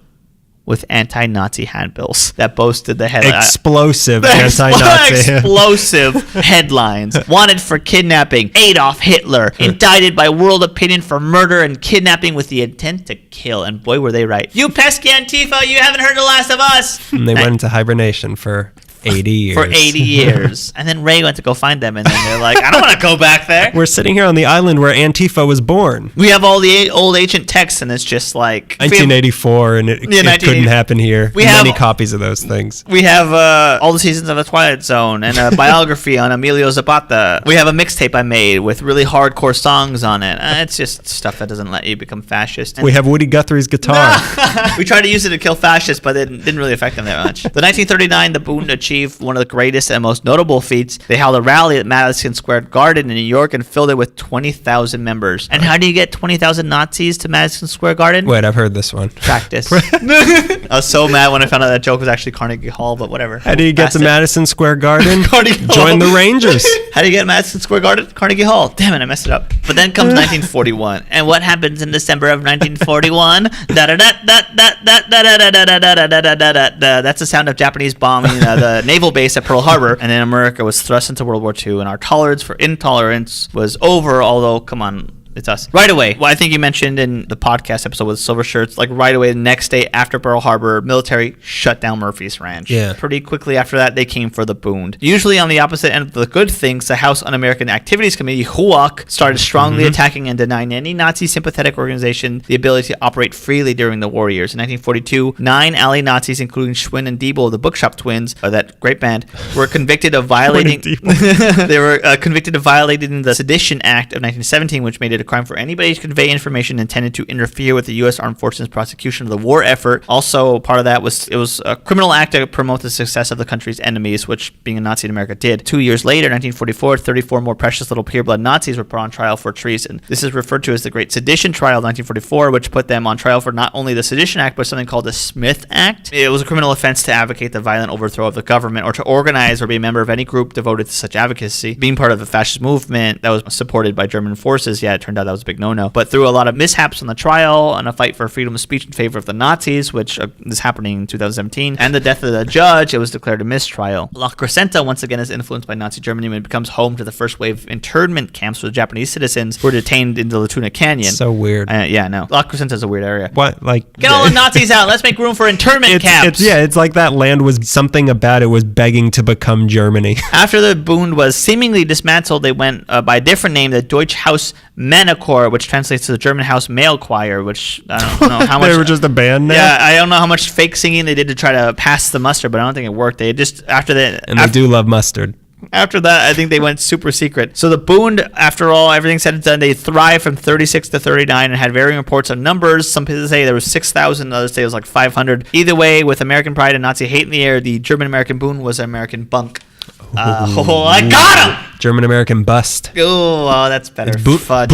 with anti-Nazi handbills that boasted the headline. Explosive anti-Nazi. Explosive headlines. Wanted for kidnapping, Adolf Hitler. Indicted by world opinion for murder and kidnapping with the intent to kill. And boy, were they right. You pesky Antifa, you haven't heard the last of us. And they went into hibernation for 80 years. For 80 years. And then Ray went to go find them, and then they're like, I don't want to go back there. We're sitting here on the island where Antifa was born. We have all the old ancient texts, and it's just like... 1984, and it couldn't happen here. We have many copies of those things. We have all the seasons of The Twilight Zone, and a biography on Emilio Zapata. We have a mixtape I made with really hardcore songs on it. It's just stuff that doesn't let you become fascist. We have Woody Guthrie's guitar. We tried to use it to kill fascists, but it didn't really affect them that much. The 1939, the Boone achieve one of the greatest and most notable feats. They held a rally at Madison Square Garden in New York and filled it with 20,000 members. And how do you get 20,000 Nazis to Madison Square Garden? Wait, I've heard this one. Practice. I was so mad when I found out that joke was actually Carnegie Hall, but whatever. How do you get to Madison Square Garden? Carnegie Hall. Join the Rangers. How do you get Madison Square Garden? Carnegie Hall. Damn it, I messed it up. But then comes 1941. And what happens in December of 1941? That's the sound of Japanese bombing the naval base at Pearl Harbor. And then America was thrust into World War II, and our tolerance for intolerance was over, although, come on, it's us. Right away. Well, I think you mentioned in the podcast episode with Silver Shirts, like right away, the next day after Pearl Harbor, military shut down Murphy's Ranch. Yeah. Pretty quickly after that, they came for the Bund. Usually on the opposite end of the good things, the House Un-American Activities Committee, HUAC, started strongly attacking and denying any Nazi sympathetic organization the ability to operate freely during the war years. In 1942, 9 Allied Nazis, including Schwinn and Diebel, the Bookshop Twins, that great band, were convicted of violating they were convicted of violating the Sedition Act of 1917, which made it a crime for anybody to convey information intended to interfere with the U.S. Armed Forces prosecution of the war effort. Also, part of that was it was a criminal act to promote the success of the country's enemies, which being a Nazi in America did. 2 years later, 1944, 34 more precious little pureblood Nazis were put on trial for treason. This is referred to as the Great Sedition Trial of 1944, which put them on trial for not only the Sedition Act, but something called the Smith Act. It was a criminal offense to advocate the violent overthrow of the government or to organize or be a member of any group devoted to such advocacy. Being part of the fascist movement that was supported by German forces, it turned out that was a big no-no. But through a lot of mishaps on the trial and a fight for freedom of speech in favor of the Nazis, which is happening in 2017, and the death of the judge, it was declared a mistrial. La Crescenta, once again, is influenced by Nazi Germany when it becomes home to the first wave of internment camps for Japanese citizens who were detained in the Latuna Canyon. So weird. Yeah, no. La Crescenta is a weird area. What, like... Get all the Nazis out. Let's make room for internment camps. It's like that land was something about it was begging to become Germany. After the Bund was seemingly dismantled, they went by a different name, the Deutsche Haus Männerchor, which translates to the German House Male Choir, which I don't know how much... They were just a band now? Yeah, I don't know how much fake singing they did to try to pass the muster, but I don't think it worked. They just, after that... And they do love mustard. After that, I think they went super secret. So the Bund, after all, everything said and done, they thrived from 36 to 39 and had varying reports on numbers. Some people say there was 6,000, others say it was like 500. Either way, with American pride and Nazi hate in the air, the German-American Bund was an American bunk. I got him! German-American bust. Oh, that's better. Fudge.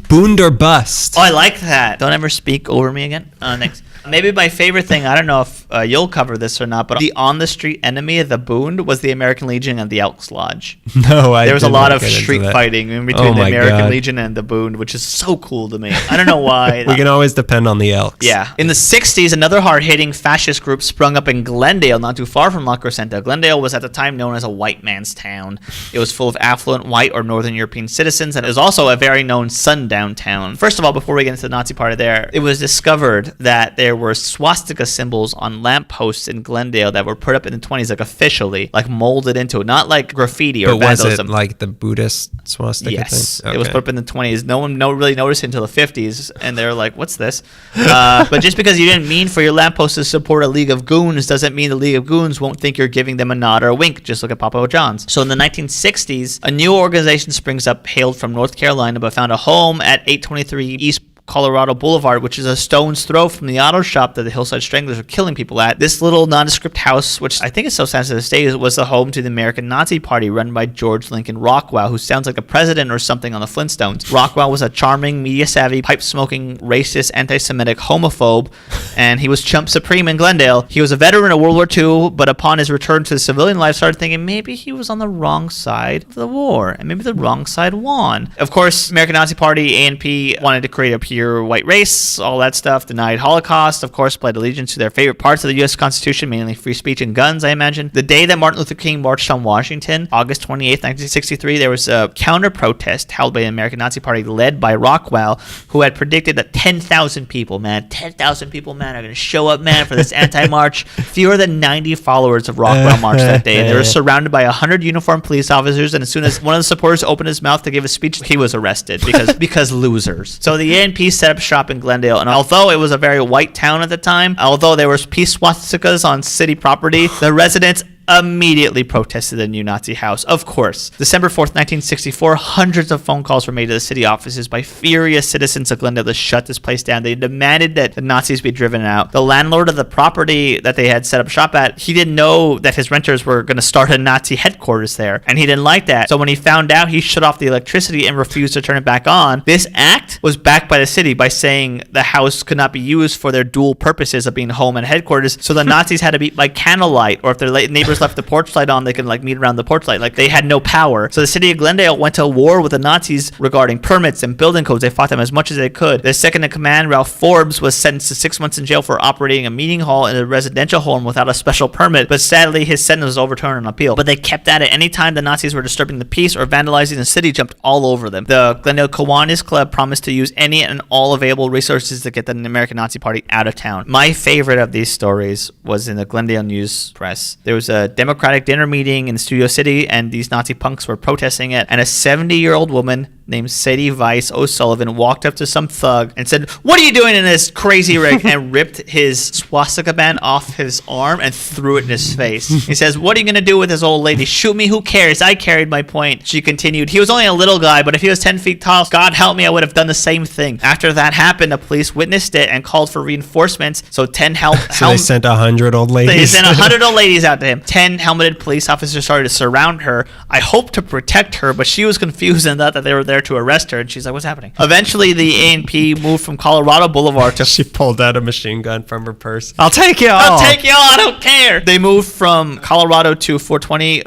Bund or bust. Oh, I like that. Don't ever speak over me again. Next. Maybe my favorite thing, I don't know if you'll cover this or not, but the on-the-street enemy of the Bund was the American Legion and the Elks Lodge. No, There was a lot of street fighting in between the American Legion and the Bund, which is so cool to me. I don't know why. We can always depend on the Elks. Yeah. In the 60s, another hard-hitting fascist group sprung up in Glendale, not too far from La Crescenta. Glendale was at the time known as a white man's town. It was full of affluent white or Northern European citizens, and it was also a very known sundown town. First of all, before we get into the Nazi part of there, it was discovered that there were swastika symbols on lampposts in Glendale that were put up in the 20s, like officially, like molded into it, not like graffiti or vandalism. Was it like the Buddhist swastika yes, thing? Okay. It was put up in the 20s. No one really noticed it until the 50s, and they're like, what's this? But just because you didn't mean for your lamppost to support a League of Goons doesn't mean the League of Goons won't think you're giving them a nod or a wink. Just look at Papa John's. So in the 1960s, a new organization springs up, hailed from North Carolina, but found a home at 823 East Colorado Boulevard, which is a stone's throw from the auto shop that the Hillside Stranglers were killing people at. This little nondescript house, which I think is still stands to this day, was the home to the American Nazi Party run by George Lincoln Rockwell, who sounds like a president or something on the Flintstones. Rockwell was a charming, media-savvy, pipe-smoking, racist, anti-Semitic homophobe, and he was chump supreme in Glendale. He was a veteran of World War II, but upon his return to civilian life, started thinking maybe he was on the wrong side of the war, and maybe the wrong side won. Of course, American Nazi Party, ANP, wanted to create a pure white race, all that stuff, denied Holocaust, of course, pledged allegiance to their favorite parts of the U.S. Constitution, mainly free speech and guns, I imagine. The day that Martin Luther King marched on Washington, August 28th, 1963, there was a counter-protest held by the American Nazi Party led by Rockwell, who had predicted that 10,000 people, are going to show up, for this anti-march. Fewer than 90 followers of Rockwell marched that day, and they were surrounded by 100 uniformed police officers, and as soon as one of the supporters opened his mouth to give a speech, he was arrested because losers. So the ANP set up shop in Glendale, and although it was a very white town at the time, although there was peace swastikas on city property, the residents immediately protested the new Nazi house. Of course. December 4th, 1964, hundreds of phone calls were made to the city offices by furious citizens of Glendale to shut this place down. They demanded that the Nazis be driven out. The landlord of the property that they had set up shop at, he didn't know that his renters were going to start a Nazi headquarters there, and he didn't like that. So when he found out, he shut off the electricity and refused to turn it back on. This act was backed by the city by saying the house could not be used for their dual purposes of being home and headquarters. So the Nazis had to be like candlelight, or if their neighbors left the porch light on, they could like meet around the porch light. Like they had no power. So the city of Glendale went to war with the Nazis regarding permits and building codes. They fought them as much as they could. Their second in command, Ralph Forbes, was sentenced to 6 months in jail for operating a meeting hall in a residential home without a special permit. But sadly, his sentence was overturned on appeal. But they kept at it. Anytime the Nazis were disturbing the peace or vandalizing the city, jumped all over them. The Glendale Kiwanis Club promised to use any and all available resources to get the American Nazi Party out of town. My favorite of these stories was in the Glendale News Press. There was a Democratic dinner meeting in Studio City, and these Nazi punks were protesting it, and a 70-year-old woman named Sadie Weiss O'Sullivan walked up to some thug and said, "What are you doing in this crazy rig?" and ripped his swastika band off his arm and threw it in his face. He says, "What are you going to do with this old lady? Shoot me, who cares? I carried my point." She continued, "He was only a little guy, but if he was 10 feet tall, God help me, I would have done the same thing." After that happened, the police witnessed it and called for reinforcements. So 10 So they sent 100 old ladies. They sent 100 old ladies out to him. 10 helmeted police officers started to surround her. I hoped to protect her, but she was confused and thought that they were there to arrest her. And she's like, "What's happening?" Eventually, the A&P moved from Colorado Boulevard to... She pulled out a machine gun from her purse. I'll take you all. I'll take you all. I don't care. They moved from Colorado to 420,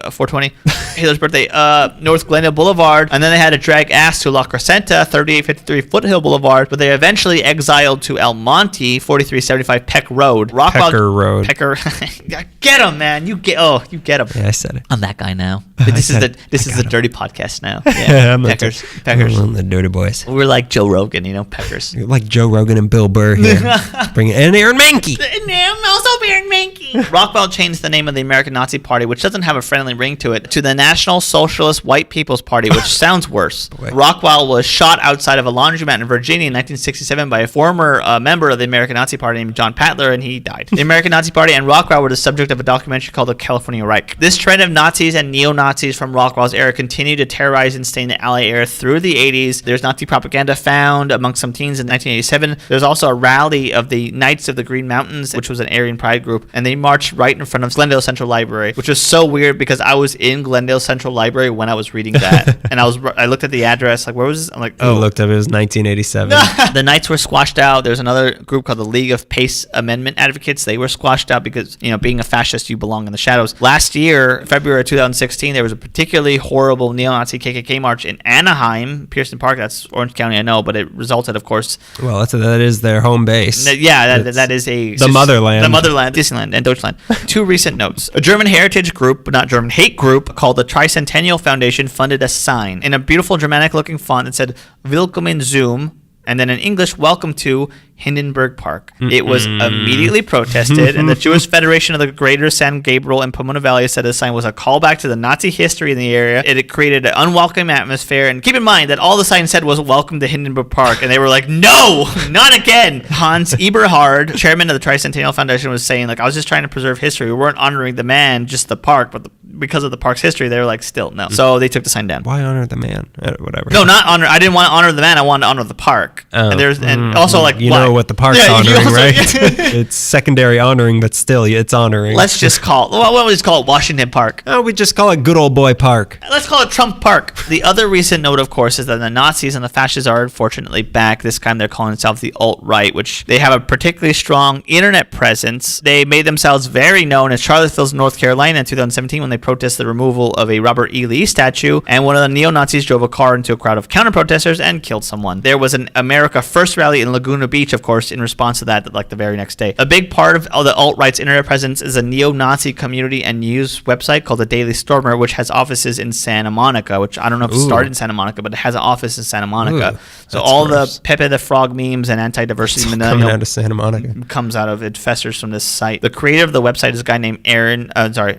Hitler's birthday, North Glendale Boulevard. And then they had to drag ass to La Crescenta, 3853 Foothill Boulevard. But they eventually exiled to El Monte, 4375 Peck Road. Pecker Road. Pecker. Get him, man. You get him. Yeah, I said it. I'm that guy now. This is the dirty podcast now. Yeah, I'm Peckers. I'm the dirty boys. We're like Joe Rogan, Peckers. You're like Joe Rogan and Bill Burr here. Bring it. And Aaron Mankey. I'm also Aaron Mankey. Rockwell changed the name of the American Nazi Party, which doesn't have a friendly ring to it, to the National Socialist White People's Party, which sounds worse. Rockwell was shot outside of a laundromat in Virginia in 1967 by a former member of the American Nazi Party named John Patler, and he died. The American Nazi Party and Rockwell were the subject of a documentary called The California Reich. This trend of Nazis and neo-Nazis from Rockwell's era continued to terrorize and stain the LA era through the 80s. There's Nazi propaganda found among some teens in 1987. There's also a rally of the Knights of the Green Mountains, which was an Aryan pride group, and they marched right in front of Glendale Central Library, which was so weird because I was in Glendale Central Library when I was reading that, and I looked at the address, like, where was this? I'm like, oh. I looked up, it was 1987. The Knights were squashed out. There's another group called the League of Pace Amendment Advocates. They were squashed out because, being a fascist, you belong in the shadows. Last year, February 2016, there was a particularly horrible neo-Nazi KKK march in Anaheim, Pearson Park. That's Orange County, I know, but it resulted, of course. Well, that is their home base. Yeah, that is the motherland. The motherland, Disneyland, and Deutschland. Two recent notes. A German heritage group, but not German hate group, called the Tricentennial Foundation funded a sign in a beautiful Germanic-looking font that said, "Willkommen zum," and then in English, "Welcome to Hindenburg Park." It was immediately protested, and the Jewish Federation of the Greater San Gabriel and Pomona Valley said the sign was a callback to the Nazi history in the area. It created an unwelcome atmosphere, and keep in mind that all the sign said was "Welcome to Hindenburg Park," and they were like, "No, not again." Hans Eberhard, chairman of the Tricentennial Foundation, was saying, like, "I was just trying to preserve history. We weren't honoring the man, just the park, but because of the park's history, they were like, still, no." So they took the sign down. Why honor the man? Whatever. No, not honor. I didn't want to honor the man. I wanted to honor the park. Oh. And also, like, you know what the park's honoring, right? It's secondary honoring, but still, it's honoring. Let's just call it, what would we call it? Washington Park. Oh, we just call it Good Old Boy Park. Let's call it Trump Park. The other recent note, of course, is that the Nazis and the fascists are unfortunately back. This time they're calling themselves the alt-right, which they have a particularly strong internet presence. They made themselves very known as Charlottesville, North Carolina in 2017 when they protested the removal of a Robert E. Lee statue, and one of the neo-Nazis drove a car into a crowd of counter-protesters and killed someone. There was an America First rally in Laguna Beach, of course, in response to that, like the very next day. A big part of the alt-right's internet presence is a neo-Nazi community and news website called the Daily Stormer, which has offices in Santa Monica, which I don't know if it started in Santa Monica, but it has an office in Santa Monica. So all gross. The Pepe the Frog memes and anti-diversity coming out of Santa Monica comes out of it, festers from this site. The creator of the website is a guy named Aaron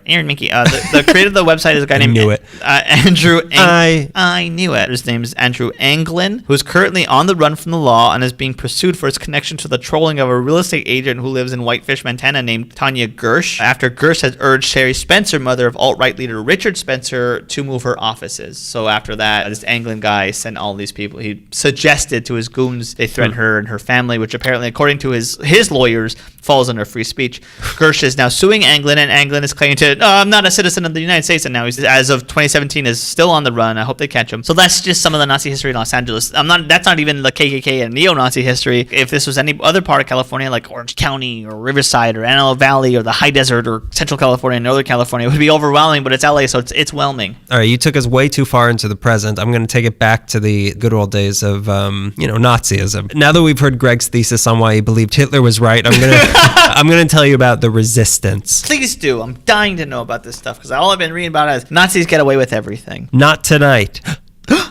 Minky. The creator of the website is a guy named Andrew. I knew it. His name is Andrew Anglin, who is currently on the run from the law and is being pursued for his connection to the trolling of a real estate agent who lives in Whitefish, Montana, named Tanya Gersh, after Gersh has urged Sherry Spencer, mother of alt-right leader Richard Spencer, to move her offices. So after that, this Anglin guy sent all these people. He suggested to his goons they threaten her and her family, which apparently, according to his lawyers, falls under free speech. Gersh is now suing Anglin, and Anglin is claiming to, I'm not a citizen of the United States, and now he's, as of 2017, is still on the run. I hope they catch him. So that's just some of the Nazi history in Los Angeles. That's not even the KKK and neo-Nazi history. If this was any other part of California, like Orange County or Riverside or Antelope Valley or the High Desert or Central California and Northern California, it would be overwhelming, but it's LA, so it's whelming. All right, you took us way too far into the present. I'm going to take it back to the good old days of, Nazism. Now that we've heard Greg's thesis on why he believed Hitler was right, I'm going to tell you about the resistance. Please do. I'm dying to know about this stuff because all I've been reading about is Nazis get away with everything. Not tonight.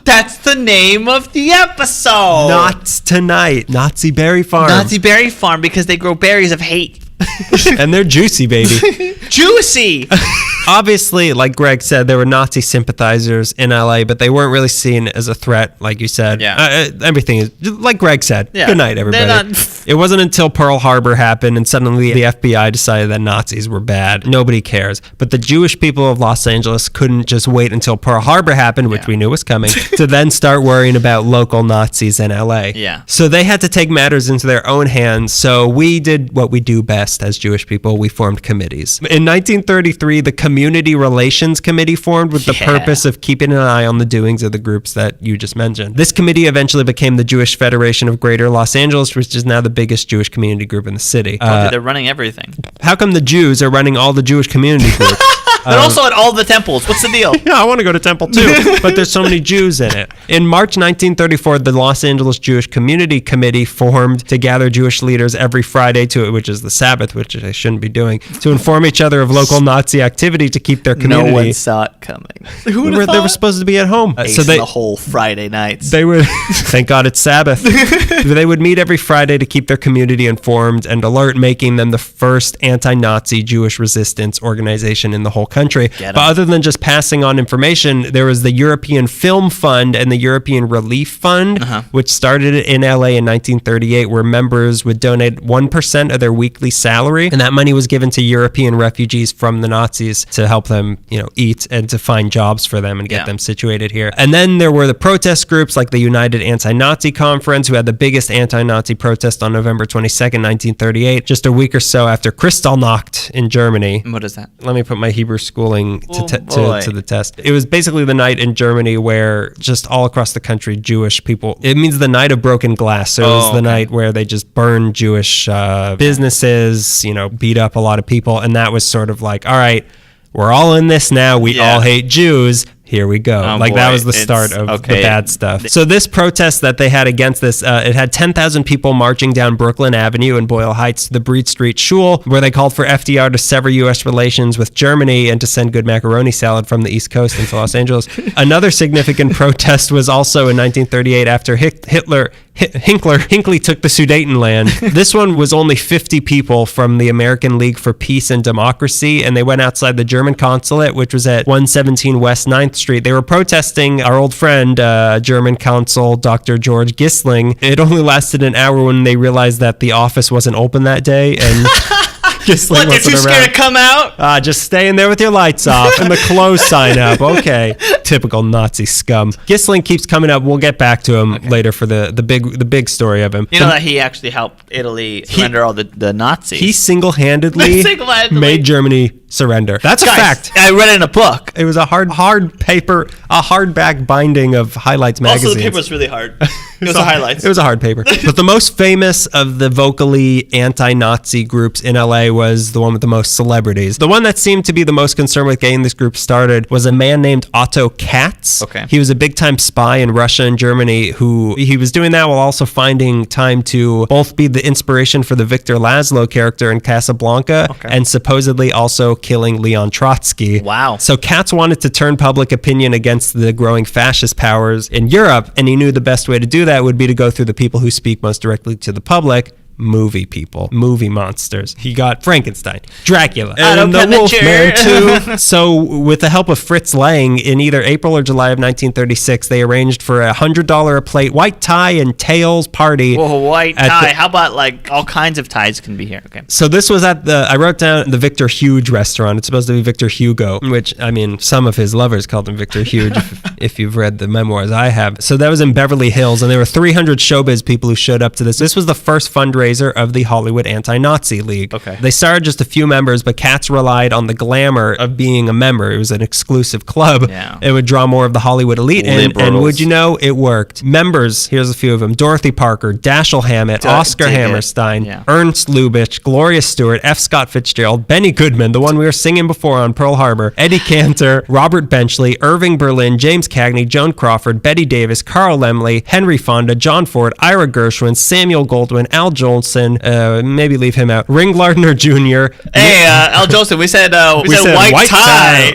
That's the name of the episode. Not tonight. Nazi Berry Farm. Nazi Berry Farm, because they grow berries of hate. And they're juicy, baby. Juicy. Obviously, like Greg said, there were Nazi sympathizers in LA, but they weren't really seen as a threat, like you said. Yeah. Everything is, like Greg said. Yeah. Good night, everybody. It wasn't until Pearl Harbor happened and suddenly the FBI decided that Nazis were bad. Nobody cares. But the Jewish people of Los Angeles couldn't just wait until Pearl Harbor happened, which we knew was coming, to then start worrying about local Nazis in LA. Yeah. So they had to take matters into their own hands. So we did what we do best as Jewish people. We formed committees. In 1933, the Community Relations Committee formed with the purpose of keeping an eye on the doings of the groups that you just mentioned. This committee eventually became the Jewish Federation of Greater Los Angeles, which is now the biggest Jewish community group in the city. They're running everything. How come the Jews are running all the Jewish community groups? They're also at all the temples. What's the deal? Yeah, I want to go to temple too, but there's so many Jews in it. In March 1934, the Los Angeles Jewish Community Committee formed to gather Jewish leaders every Friday, which is the Sabbath, which I shouldn't be doing, to inform each other of local Nazi activity to keep their community. No one saw it coming. Who would have They were supposed to be at home. So the whole Friday nights. They would, thank God it's Sabbath. They would meet every Friday to keep their community informed and alert, making them the first anti-Nazi Jewish resistance organization in the whole country. But other than just passing on information, there was the European Film Fund and the European Relief Fund, which started in LA in 1938, where members would donate 1% of their weekly salary, and that money was given to European refugees from the Nazis to help them, eat and to find jobs for them and get them situated here. And then there were the protest groups like the United Anti-Nazi Conference, who had the biggest anti-Nazi protest on November 22nd, 1938, just a week or so after Kristallnacht in Germany. What is that? Let me put my Hebrew schooling to the test. It was basically the night in Germany where just all across the country, Jewish people, it means the night of broken glass. So it was the night where they just burned Jewish businesses, beat up a lot of people. And that was sort of like, all right, we're all in this now. We all hate Jews. Here we go. That was the start of the bad stuff. So this protest that they had against this, it had 10,000 people marching down Brooklyn Avenue in Boyle Heights to the Breed Street Shul, where they called for FDR to sever U.S. relations with Germany and to send good macaroni salad from the East Coast into Los Angeles. Another significant protest was also in 1938 after Hinckley took the Sudetenland. This one was only 50 people from the American League for Peace and Democracy, and they went outside the German consulate, which was at 117 West 9th Street. They were protesting our old friend, German consul Dr. George Gissling. It only lasted an hour when they realized that the office wasn't open that day, and What, they're too scared to come out? Just stay in there with your lights off and the close sign up. Okay. Typical Nazi scum. Gissling keeps coming up. We'll get back to him later for the big story of him. You know that he actually helped Italy surrender all the Nazis. He single-handedly made Germany surrender. That's a fact. I read it in a book. It was a hardback binding of Highlights magazine. Also, the paper was really hard. It was a Highlights. It was a hard paper. But the most famous of the vocally anti-Nazi groups in LA was the one with the most celebrities. The one that seemed to be the most concerned with getting this group started was a man named Otto Katz. Okay. He was a big-time spy in Russia and Germany who he was doing that while also finding time to both be the inspiration for the Victor Laszlo character in Casablanca and supposedly also killing Leon Trotsky. Wow. So Katz wanted to turn public opinion against the growing fascist powers in Europe, and he knew the best way to do that would be to go through the people who speak most directly to the public, movie people, movie monsters. He got Frankenstein, Dracula, Otto and the Preminger. Wolfman too. So with the help of Fritz Lang, in either April or July of 1936, they arranged for a $100 a plate white tie and tails party. Whoa, white tie. How about like all kinds of ties can be here? Okay. So this was at I wrote down the Victor Huge restaurant. It's supposed to be Victor Hugo, which, I mean, some of his lovers called him Victor Huge, if you've read the memoirs I have. So that was in Beverly Hills, and there were 300 showbiz people who showed up to this. This was the first fundraiser of the Hollywood Anti-Nazi League. Okay. They started just a few members, but Katz relied on the glamour of being a member. It was an exclusive club. Yeah. It would draw more of the Hollywood elite in, and would you know, it worked. Members, here's a few of them: Dorothy Parker, Dashiell Hammett, Oscar Hammerstein, Ernst Lubitsch, Gloria Stewart, F. Scott Fitzgerald, Benny Goodman, the one we were singing before on Pearl Harbor, Eddie Cantor, Robert Benchley, Irving Berlin, James Cagney, Joan Crawford, Betty Davis, Carl Laemmle, Henry Fonda, John Ford, Ira Gershwin, Samuel Goldwyn, Al Jolson, maybe leave him out, Ring Lardner Jr. Hey, Al Jolson, we said white tie.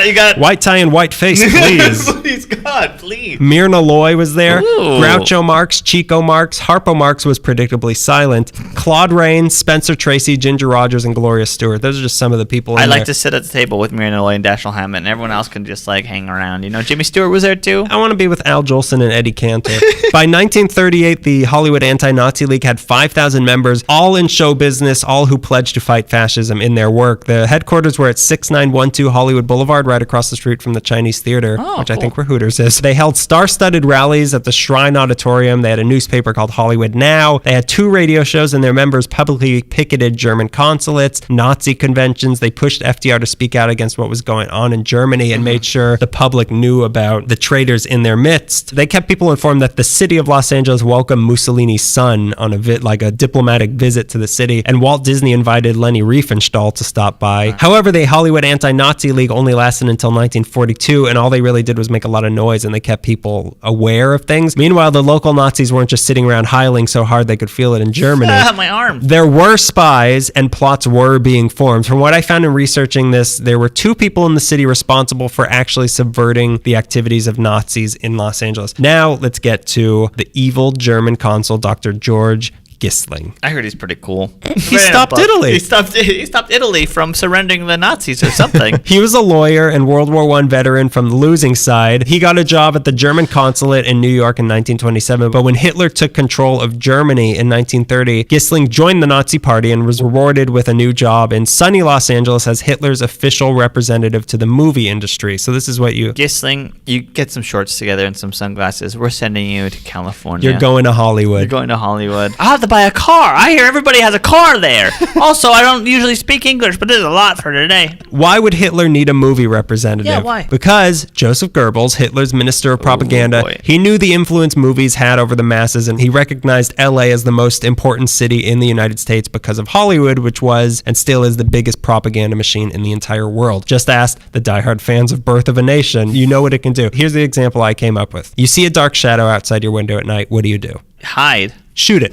You got white tie and white face, please. Please, God, please. Myrna Loy was there. Ooh. Groucho Marx, Chico Marx, Harpo Marx was predictably silent. Claude Rains, Spencer Tracy, Ginger Rogers, and Gloria Stewart. Those are just some of the people in I like there. to sit at the table with Myrna Loy and Dashiell Hammett, and everyone else can just like hang around. You know, Jimmy Stewart was there too. I want to be with Al Jolson and Eddie Cantor. By 1938, the Hollywood Anti-Nazi League had 5,000 members, all in show business, all who pledged to fight fascism in their work. The headquarters were at 6912 Hollywood Boulevard, right across the street from the Chinese Theater, which I think where Hooters is. They held star-studded rallies at the Shrine Auditorium. They had a newspaper called Hollywood Now. They had 2 radio shows, and their members publicly picketed German consulates, Nazi conventions. They pushed FDR to speak out against what was going on in Germany and made sure the public knew about the traitors in their midst. They kept people informed that the city of Los Angeles welcomed Mussolini's son on a diplomatic visit to the city, and Walt Disney invited Leni Riefenstahl to stop by. However, the Hollywood Anti-Nazi League only lasted until 1942, and all they really did was make a lot of noise, and they kept people aware of things. Meanwhile, the local Nazis weren't just sitting around hiling so hard they could feel it in Germany. My arm. There were spies, and plots were being formed. From what I found in researching this, there were 2 people in the city responsible for actually subverting the activities of Nazis in Los Angeles. Now, let's get to the evil German consul, Dr. George Gissling. I heard he's pretty cool. He stopped Italy. He stopped Italy from surrendering the Nazis or something. He was a lawyer and World War I veteran from the losing side. He got a job at the German consulate in New York in 1927, but when Hitler took control of Germany in 1930, Gissling joined the Nazi Party and was rewarded with a new job in sunny Los Angeles as Hitler's official representative to the movie industry. So this is what Gissling, you get some shorts together and some sunglasses. We're sending you to California. You're going to Hollywood. You're going to Hollywood. I'll have to buy a car. I hear everybody has a car there. Also, I don't usually speak English, but there's a lot for today. Why would Hitler need a movie representative? Yeah, why? Because Joseph Goebbels, Hitler's minister of propaganda, he knew the influence movies had over the masses, and he recognized LA as the most important city in the United States because of Hollywood, which was and still is the biggest propaganda machine in the entire world. Just ask the diehard fans of Birth of a Nation. You know what it can do. Here's the example I came up with. You see a dark shadow outside your window at night. What do? Hide. Shoot it.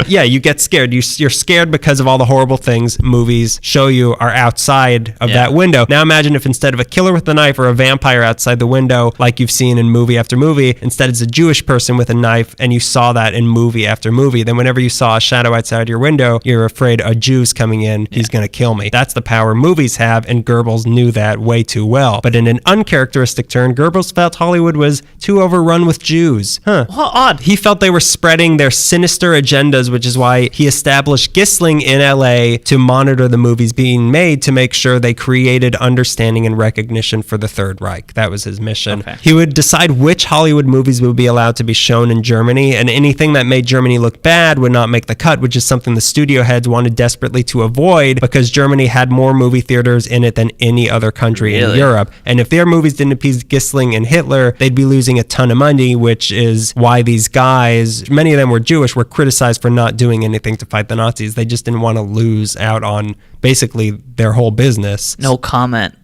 Yeah, you get scared. You're scared because of all the horrible things movies show you are outside of that window. Now imagine if instead of a killer with a knife or a vampire outside the window, like you've seen in movie after movie, instead it's a Jewish person with a knife, and you saw that in movie after movie. Then whenever you saw a shadow outside your window, you're afraid a Jew's coming in. He's going to kill me. That's the power movies have, and Goebbels knew that way too well. But in an uncharacteristic turn, Goebbels felt Hollywood was too overrun with Jews. Well, odd. He felt they were spreading their sinister agendas, which is why he established Gissling in LA to monitor the movies being made to make sure they created understanding and recognition for the Third Reich. That was his mission. Okay. He would decide which Hollywood movies would be allowed to be shown in Germany, and anything that made Germany look bad would not make the cut, which is something the studio heads wanted desperately to avoid because Germany had more movie theaters in it than any other country in Europe. And if their movies didn't appease Gissling and Hitler, they'd be losing a ton of money, which is why these guys, many of them were Jewish, were criticized for not doing anything to fight the Nazis. They just didn't want to lose out on basically their whole business. No comment.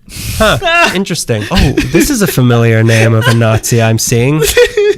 Interesting. Oh, this is a familiar name of a Nazi I'm seeing.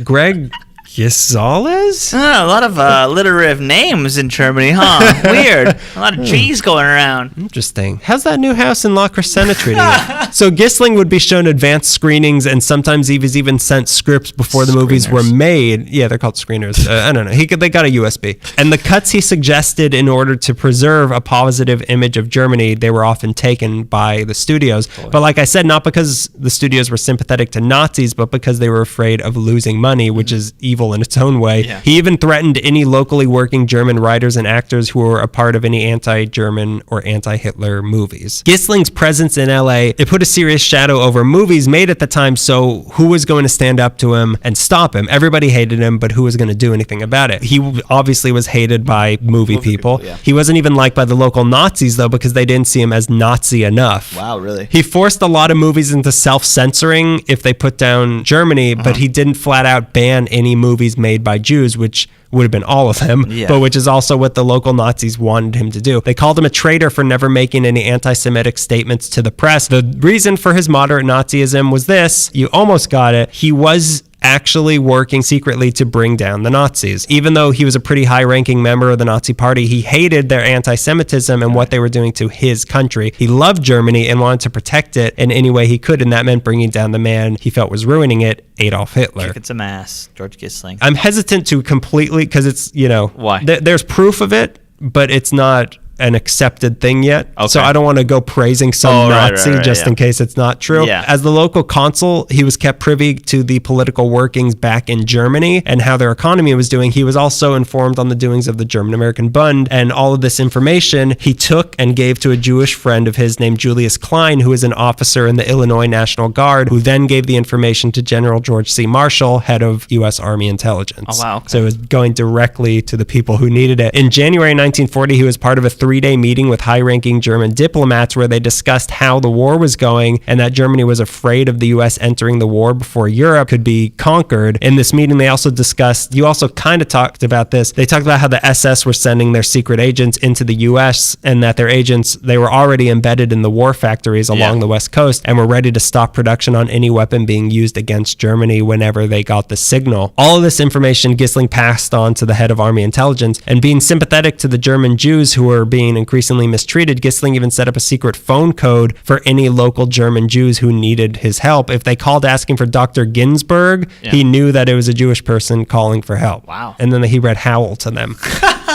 Greg Gisales? A lot of alliterative names in Germany, huh? Weird. A lot of G's going around. Interesting. How's that new house in La Crescenta treating it? So Gisling would be shown advanced screenings, and sometimes he was even sent scripts before the movies were made. Yeah, they're called screeners. I don't know. They got a USB. And the cuts he suggested in order to preserve a positive image of Germany, they were often taken by the studios. But like I said, not because the studios were sympathetic to Nazis, but because they were afraid of losing money, which is evil in its own way. Yeah. He even threatened any locally working German writers and actors who were a part of any anti-German or anti-Hitler movies. Gisling's presence in LA, it put a serious shadow over movies made at the time, so who was going to stand up to him and stop him? Everybody hated him, but who was going to do anything about it? He obviously was hated by movie people. Yeah. He wasn't even liked by the local Nazis, though, because they didn't see him as Nazi enough. Wow, really? He forced a lot of movies into self-censoring if they put down Germany, but he didn't flat out ban any movies made by Jews, which would have been all of them, but which is also what the local Nazis wanted him to do. They called him a traitor for never making any anti-Semitic statements to the press. The reason for his moderate Nazism was this: you almost got it. He was actually working secretly to bring down the Nazis. Even though he was a pretty high-ranking member of the Nazi Party, he hated their anti-Semitism and what they were doing to his country. He loved Germany and wanted to protect it in any way he could, and that meant bringing down the man he felt was ruining it, Adolf Hitler. Kicking some ass, George Gisling. I'm hesitant to completely, because it's, why? There's proof of it, but it's not an accepted thing yet. Okay. So I don't want to go praising some Nazi just in case it's not true. Yeah. As the local consul, he was kept privy to the political workings back in Germany and how their economy was doing. He was also informed on the doings of the German-American Bund, and all of this information he took and gave to a Jewish friend of his named Julius Klein, who was an officer in the Illinois National Guard, who then gave the information to General George C. Marshall, head of U.S. Army Intelligence. Oh, wow. Okay. So it was going directly to the people who needed it. In January 1940, he was part of a 3-day meeting with high-ranking German diplomats where they discussed how the war was going and that Germany was afraid of the U.S. entering the war before Europe could be conquered. In this meeting, they also discussed, you also kind of talked about this, they talked about how the SS were sending their secret agents into the U.S. and that their agents, they were already embedded in the war factories along the West Coast and were ready to stop production on any weapon being used against Germany whenever they got the signal. All of this information Gisling passed on to the head of Army Intelligence, and being sympathetic to the German Jews who were being increasingly mistreated, Gisling even set up a secret phone code for any local German Jews who needed his help. If they called asking for Dr. Ginsburg, he knew that it was a Jewish person calling for help. Wow. And then he read Howl to them.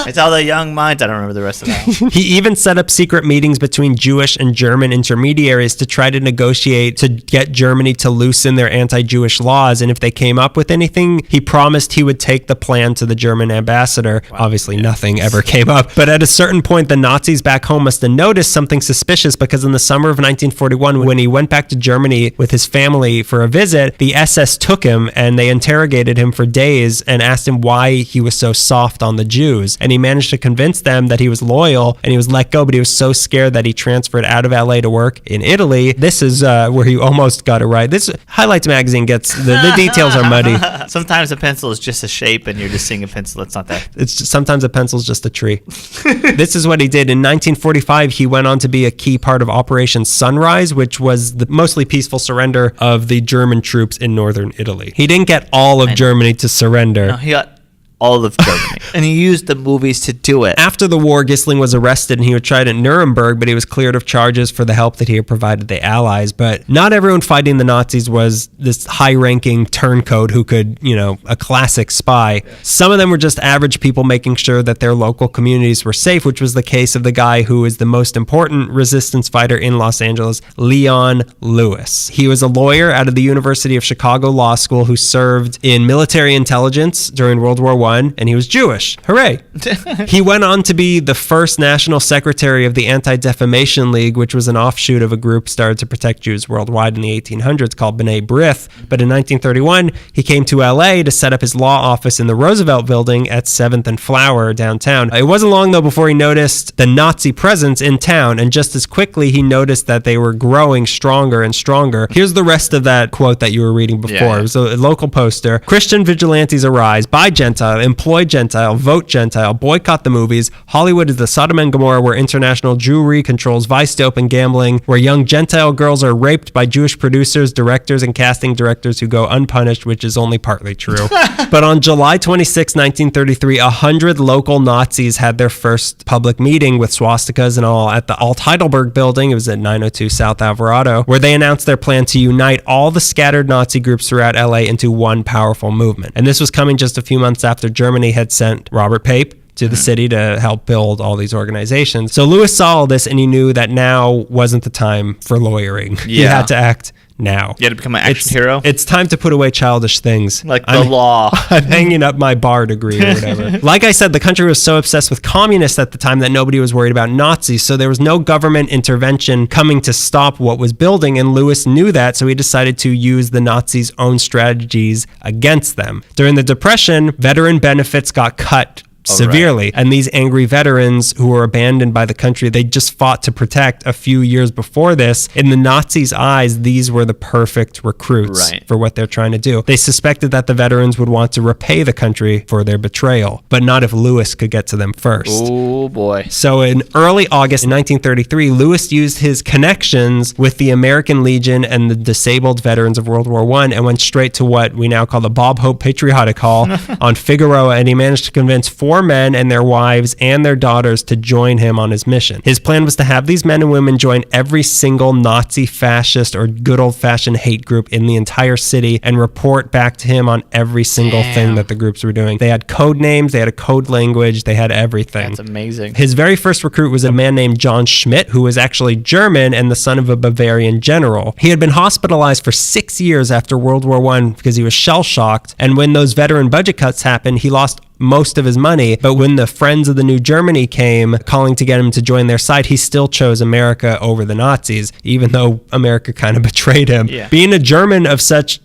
It's all the young minds. I don't remember the rest of that. He even set up secret meetings between Jewish and German intermediaries to try to negotiate to get Germany to loosen their anti-Jewish laws. And if they came up with anything, he promised he would take the plan to the German ambassador. Wow. Obviously, nothing ever came up. But at a certain point, the Nazis back home must have noticed something suspicious, because in the summer of 1941, when he went back to Germany with his family for a visit, the SS took him and they interrogated him for days and asked him why he was so soft on the Jews. And he managed to convince them that he was loyal and he was let go, but he was so scared that he transferred out of LA to work in Italy. This is where he almost got it right. This Highlights magazine gets, the details are muddy. Sometimes a pencil is just a shape and you're just seeing a pencil. It's not that. It's just, sometimes a pencil's just a tree. This is what he did. In 1945, he went on to be a key part of Operation Sunrise, which was the mostly peaceful surrender of the German troops in northern Italy. He didn't get all of Germany to surrender. No, he got all of Germany. And he used the movies to do it. After the war, Gisling was arrested and he was tried at Nuremberg, but he was cleared of charges for the help that he had provided the Allies. But not everyone fighting the Nazis was this high-ranking turncoat who could, a classic spy. Some of them were just average people making sure that their local communities were safe, which was the case of the guy who is the most important resistance fighter in Los Angeles, Leon Lewis. He was a lawyer out of the University of Chicago Law School who served in military intelligence during World War I, and he was Jewish. Hooray. He went on to be the first national secretary of the Anti-Defamation League, which was an offshoot of a group started to protect Jews worldwide in the 1800s called B'nai B'rith. But in 1931, he came to LA to set up his law office in the Roosevelt Building at 7th and Flower downtown. It wasn't long, though, before he noticed the Nazi presence in town, and just as quickly, he noticed that they were growing stronger and stronger. Here's the rest of that quote that you were reading before. It was a local poster. Christian vigilantes arise by Gentiles Gentile, employ Gentile, vote Gentile, boycott the movies. Hollywood is the Sodom and Gomorrah where international Jewry controls vice, dope, and gambling, where young Gentile girls are raped by Jewish producers, directors, and casting directors who go unpunished, which is only partly true. But on July 26, 1933, 100 local Nazis had their first public meeting with swastikas and all at the Alt-Heidelberg building. It was at 902 South Alvarado, where they announced their plan to unite all the scattered Nazi groups throughout LA into one powerful movement. And this was coming just a few months after Germany had sent Robert Pape to the city to help build all these organizations. So Lewis saw all this and he knew that now wasn't the time for lawyering. He had to act now. You had to become an action hero? It's time to put away childish things. Like the law. I'm hanging up my bar degree or whatever. Like I said, the country was so obsessed with communists at the time that nobody was worried about Nazis. So there was no government intervention coming to stop what was building. And Lewis knew that. So he decided to use the Nazis' own strategies against them. During the Depression, veteran benefits got cut severely. And these angry veterans who were abandoned by the country, they just fought to protect a few years before this. In the Nazis' eyes, these were the perfect recruits for what they're trying to do. They suspected that the veterans would want to repay the country for their betrayal, but not if Lewis could get to them first. Oh boy. So in early August 1933, Lewis used his connections with the American Legion and the disabled veterans of World War I and went straight to what we now call the Bob Hope Patriotic Hall on Figueroa, and he managed to convince 4 men and their wives and their daughters to join him on his mission. His plan was to have these men and women join every single Nazi, fascist, or good old-fashioned hate group in the entire city and report back to him on every single thing that the groups were doing. They had code names, they had a code language, they had everything. That's amazing. His very first recruit was a man named John Schmidt, who was actually German and the son of a Bavarian general. He had been hospitalized for 6 years after World War I because he was shell-shocked, and when those veteran budget cuts happened, he lost most of his money. But when the Friends of the New Germany came calling to get him to join their side, he still chose America over the Nazis, even though America kind of betrayed him. Being a German of such,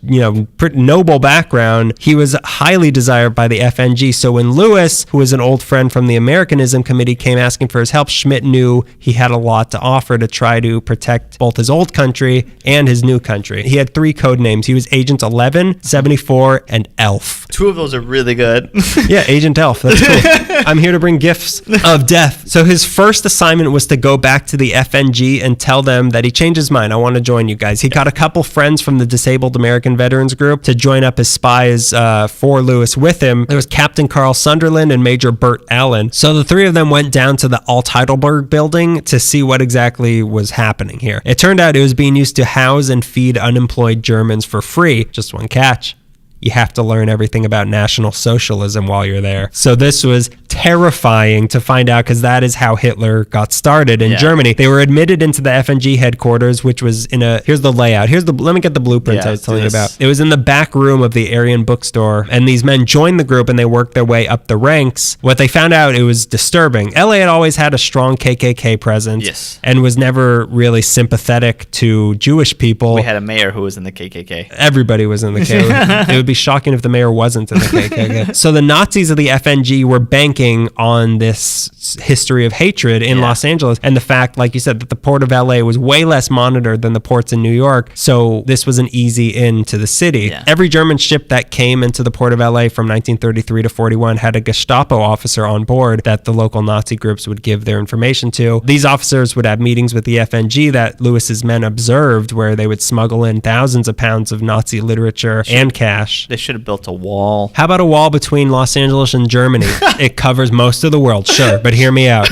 pretty noble background, he was highly desired by the FNG. So when Lewis, who was an old friend from the Americanism Committee, came asking for his help, Schmidt knew he had a lot to offer to try to protect both his old country and his new country. He had 3 code names. He was Agent 11, 74, and Elf. 2 of those are really good. Yeah, Agent Elf. That's cool. I'm here to bring gifts of death. So his first assignment was to go back to the FNG and tell them that he changed his mind. I want to join you guys. He got a couple friends from the Disabled American Veterans Group to join up as spies for Lewis with him. There was Captain Carl Sunderland and Major Bert Allen. So the 3 of them went down to the Alt-Heidelberg building to see what exactly was happening here. It turned out it was being used to house and feed unemployed Germans for free. Just one catch. You have to learn everything about National Socialism while you're there. So this was terrifying to find out because that is how Hitler got started in Germany. They were admitted into the FNG headquarters, which was in here's the layout. Let me get the blueprint I was telling you about. It was in the back room of the Aryan bookstore, and these men joined the group and they worked their way up the ranks. What they found out, it was disturbing. LA had always had a strong KKK presence and was never really sympathetic to Jewish people. We had a mayor who was in the KKK. Everybody was in the KKK. It would be shocking if the mayor wasn't in the KKK. So the Nazis of the FNG were banking on this history of hatred in Los Angeles and the fact, like you said, that the port of LA was way less monitored than the ports in New York. So this was an easy in to the city. Every German ship that came into the port of LA from 1933 to 41 had a Gestapo officer on board that the local Nazi groups would give their information to. These officers would have meetings with the FNG that Lewis's men observed, where they would smuggle in thousands of pounds of Nazi literature and cash. They should have built a wall. How about a wall between Los Angeles and Germany? It covers most of the world, sure, but hear me out.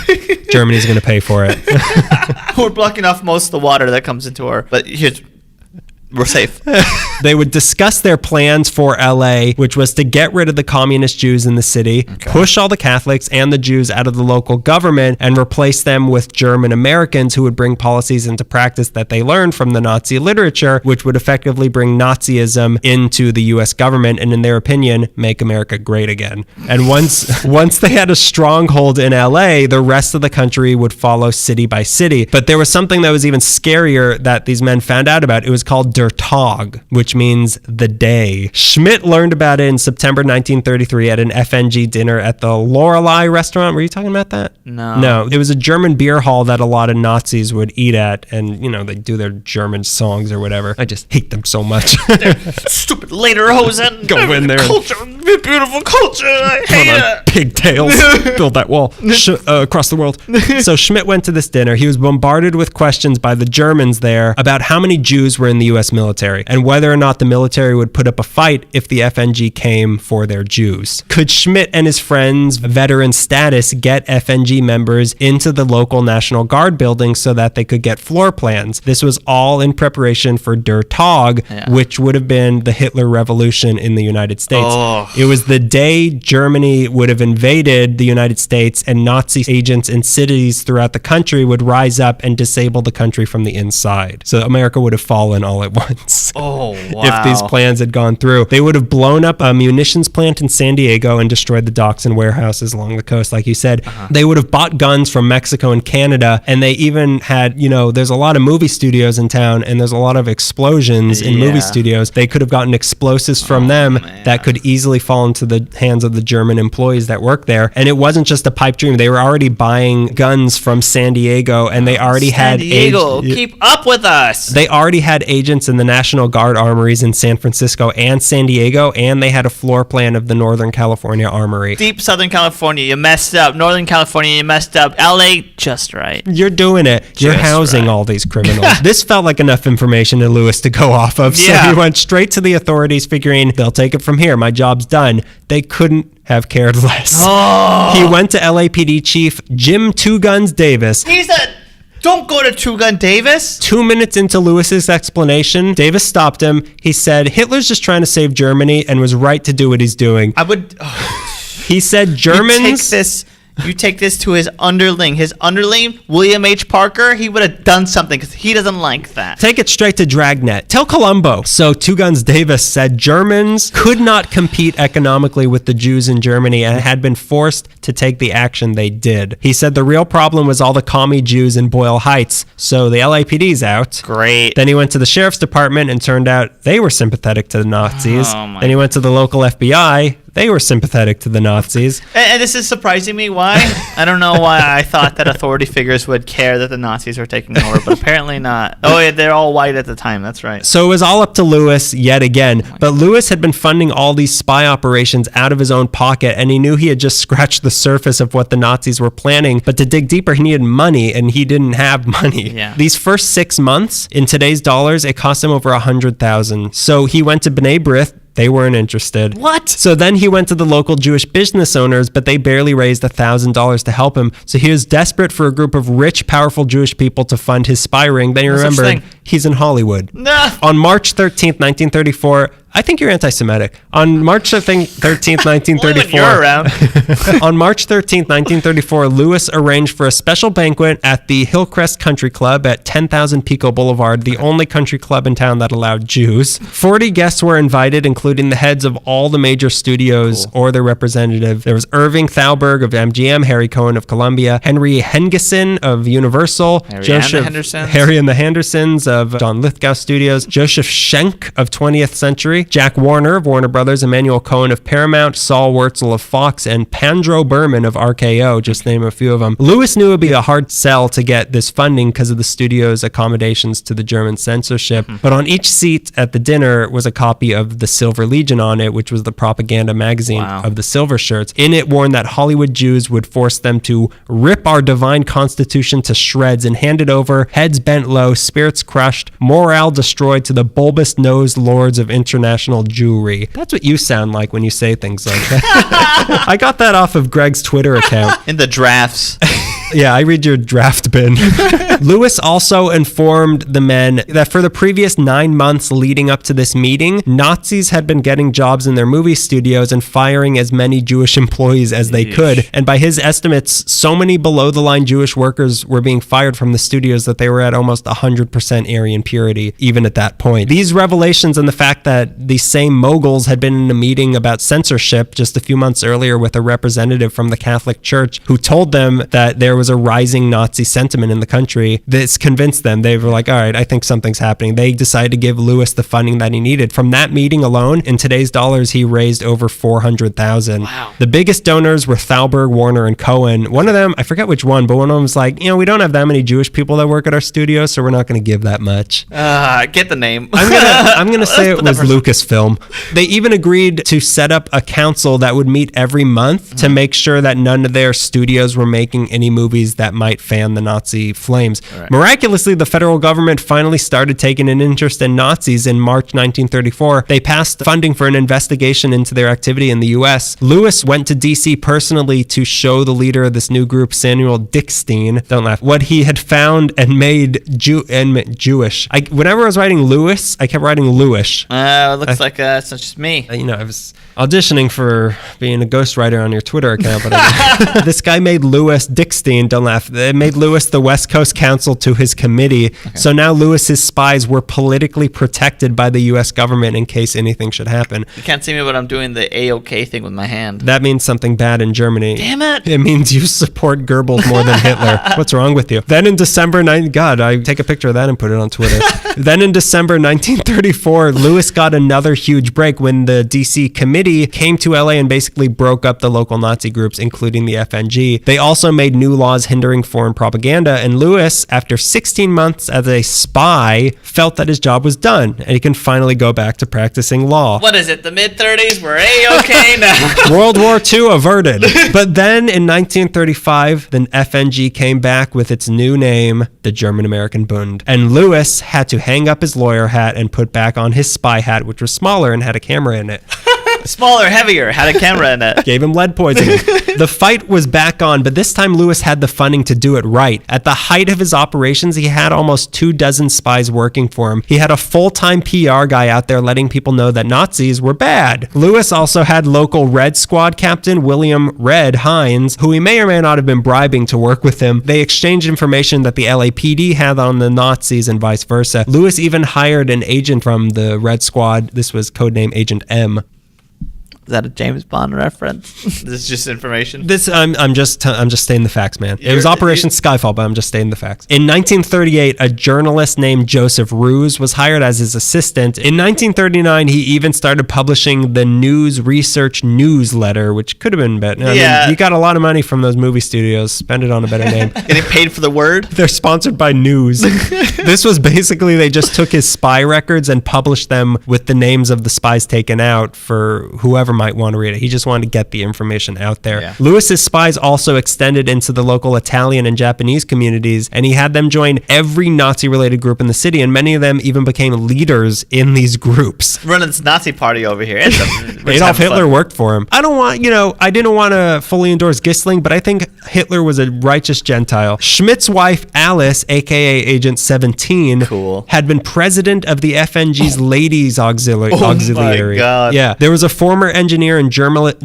Germany's going to pay for it. We're blocking off most of the water that comes into our... But here's... We're safe. They would discuss their plans for LA, which was to get rid of the communist Jews in the city, push all the Catholics and the Jews out of the local government, and replace them with German Americans who would bring policies into practice that they learned from the Nazi literature, which would effectively bring Nazism into the U.S. government and, in their opinion, make America great again. And once they had a stronghold in LA, the rest of the country would follow city by city. But there was something that was even scarier that these men found out about. It was called Der Tag, which means the day. Schmidt learned about it in September 1933 at an FNG dinner at the Lorelei restaurant. Were you talking about that? No. It was a German beer hall that a lot of Nazis would eat at, and, they do their German songs or whatever. I just hate them so much. Stupid lederhosen. Go in there. Culture, beautiful culture. I hate it. Pigtails. Build that wall across the world. So Schmidt went to this dinner. He was bombarded with questions by the Germans there about how many Jews were in the U.S. military and whether or not the military would put up a fight if the FNG came for their Jews. Could Schmidt and his friends' veteran status get FNG members into the local National Guard building so that they could get floor plans? This was all in preparation for Der Tag, which would have been the Hitler Revolution in the United States. Oh. It was the day Germany would have invaded the United States, and Nazi agents in cities throughout the country would rise up and disable the country from the inside. So America would have fallen all at once. Oh, wow. If these plans had gone through. They would have blown up a munitions plant in San Diego and destroyed the docks and warehouses along the coast, like you said. They would have bought guns from Mexico and Canada, and they even had, there's a lot of movie studios in town, and there's a lot of explosions in movie studios. They could have gotten explosives from them that could easily fall into the hands of the German employees that work there. And it wasn't just a pipe dream. They were already buying guns from San Diego, and they already had San Diego, keep up with us. They already had agents in the National Guard armories in San Francisco and San Diego, and they had a floor plan of the Northern California Armory. Deep Southern California, you messed up. Northern California, you messed up. LA, just right. You're doing it. You're housing all these criminals. This felt like enough information to Lewis to go off of, so he went straight to the authorities figuring they'll take it from here. My job's done. They couldn't have cared less. Oh. He went to LAPD Chief Jim Two Guns Davis. He said, don't go to Two Gun Davis. 2 minutes into Lewis's explanation, Davis stopped him. He said, Hitler's just trying to save Germany and was right to do what he's doing. He said Germans... You take this to his underling. William H. Parker, he would have done something because he doesn't like that. Take it straight to Dragnet. Tell Columbo. So Two Guns Davis said Germans could not compete economically with the Jews in Germany and had been forced to take the action they did. He said the real problem was all the commie Jews in Boyle Heights. So the LAPD's out. Great. Then he went to the sheriff's department and turned out they were sympathetic to the Nazis. Then he went to the local FBI. They were sympathetic to the Nazis. And this is surprising me. Why? I don't know why I thought that authority figures would care that the Nazis were taking over, but apparently not. Oh, yeah, they're all white at the time. That's right. So it was all up to Lewis yet again. But Lewis had been funding all these spy operations out of his own pocket, and he knew he had just scratched the surface of what the Nazis were planning. But to dig deeper, he needed money, and he didn't have money. Yeah. These first 6 months, in today's dollars, it cost him over $100,000. So he went to B'nai B'rith. They weren't interested. What? So then he went to the local Jewish business owners, but they barely raised $1,000 to help him. So he was desperate for a group of rich, powerful Jewish people to fund his spy ring. Then he remembered he's in Hollywood. Nah. On March 13th, 1934, I think you're anti-Semitic. On March 13th, 1934, you're around. On March 13th, 1934, Lewis arranged for a special banquet at the Hillcrest Country Club at 10,000 Pico Boulevard, the only country club in town that allowed Jews. 40 guests were invited, including the heads of all the major studios or their representative. There was Irving Thalberg of MGM, Harry Cohen of Columbia, Henry Hengeson of Universal, Harry and the Hendersons of John Lithgow Studios, Joseph Schenck of 20th Century, Jack Warner of Warner Brothers, Emmanuel Cohen of Paramount, Saul Wurtzel of Fox, and Pandro Berman of RKO, just name a few of them. Lewis knew it would be a hard sell to get this funding because of the studio's accommodations to the German censorship, but on each seat at the dinner was a copy of the Silver Legion on it, which was the propaganda magazine of the Silver Shirts. In it warned that Hollywood Jews would force them to rip our divine constitution to shreds and hand it over, heads bent low, spirits crushed, morale destroyed to the bulbous-nosed lords of international Jewry. That's what you sound like when you say things like that. I got that off of Greg's Twitter account. In the drafts. Yeah, I read your draft bin. Lewis also informed the men that for the previous 9 months leading up to this meeting, Nazis had been getting jobs in their movie studios and firing as many Jewish employees as they could. And by his estimates, so many below-the-line Jewish workers were being fired from the studios that they were at almost 100% Aryan purity, even at that point. These revelations and the fact that these same moguls had been in a meeting about censorship just a few months earlier with a representative from the Catholic Church who told them that there there was a rising Nazi sentiment in the country. This convinced them. They were like, all right, I think something's happening. They decided to give Lewis the funding that he needed. From that meeting alone, in today's dollars, he raised over $400,000. Wow. The biggest donors were Thalberg, Warner, and Cohen. One of them, I forget which one, but one of them was like, we don't have that many Jewish people that work at our studio, so we're not going to give that much. Get the name. I'm gonna say it was Lucasfilm. They even agreed to set up a council that would meet every month to make sure that none of their studios were making any movies that might fan the Nazi flames. Right. Miraculously, the federal government finally started taking an interest in Nazis in March 1934. They passed funding for an investigation into their activity in the U.S. Lewis went to D.C. personally to show the leader of this new group, Samuel Dickstein, don't laugh, what he had found and made Jewish. Whenever I was writing Lewis, I kept writing Lewish. It looks like it's not just me. I was auditioning for being a ghostwriter on your Twitter account, but this guy made Lewis Dickstein, don't laugh, it made Lewis the West Coast counsel to his committee. Okay. So now Lewis's spies were politically protected by the U.S. government in case anything should happen. You can't see me, but I'm doing the A-OK thing with my hand. That means something bad in Germany. Damn it. It means you support Goebbels more than Hitler. What's wrong with you? Then in December, I take a picture of that and put it on Twitter. Then in December 1934, Lewis got another huge break when the D.C. committee came to L.A. and basically broke up the local Nazi groups, including the FNG. They also made new laws hindering foreign propaganda, and Lewis, after 16 months as a spy, felt that his job was done, and he can finally go back to practicing law. What is it, the mid-30s? We're A-OK now. World War II averted. But then in 1935, the FNG came back with its new name, the German-American Bund, and Lewis had to hang up his lawyer hat and put back on his spy hat, which was smaller and had a camera in it. Smaller, heavier, had a camera in it. Gave him lead poisoning. The fight was back on, but this time Lewis had the funding to do it right. At the height of his operations, he had almost 24 spies working for him. He had a full-time PR guy out there letting people know that Nazis were bad. Lewis also had local Red Squad captain William Red Hines, who he may or may not have been bribing to work with him. They exchanged information that the LAPD had on the Nazis and vice versa. Lewis even hired an agent from the Red Squad. This was codename Agent M. Is that a James Bond reference? This is just information. I'm just stating the facts, man. It was Operation Skyfall, but I'm just stating the facts. In 1938, a journalist named Joseph Roos was hired as his assistant. In 1939, he even started publishing the News Research newsletter, which could have been better. I mean, you got a lot of money from those movie studios. Spend it on a better name. Getting paid for the word? They're sponsored by News. This was basically, they just took his spy records and published them with the names of the spies taken out for whoever might want to read it. He just wanted to get the information out there. Yeah. Lewis's spies also extended into the local Italian and Japanese communities, and he had them join every Nazi-related group in the city, and many of them even became leaders in these groups. Running this Nazi party over here. Adolf Hitler worked for him. I didn't want to fully endorse Gissling, but I think Hitler was a righteous Gentile. Schmidt's wife, Alice, aka Agent 17, had been president of the FNG's Ladies Auxiliary. Oh my God. Yeah. There was a former engineer and journalist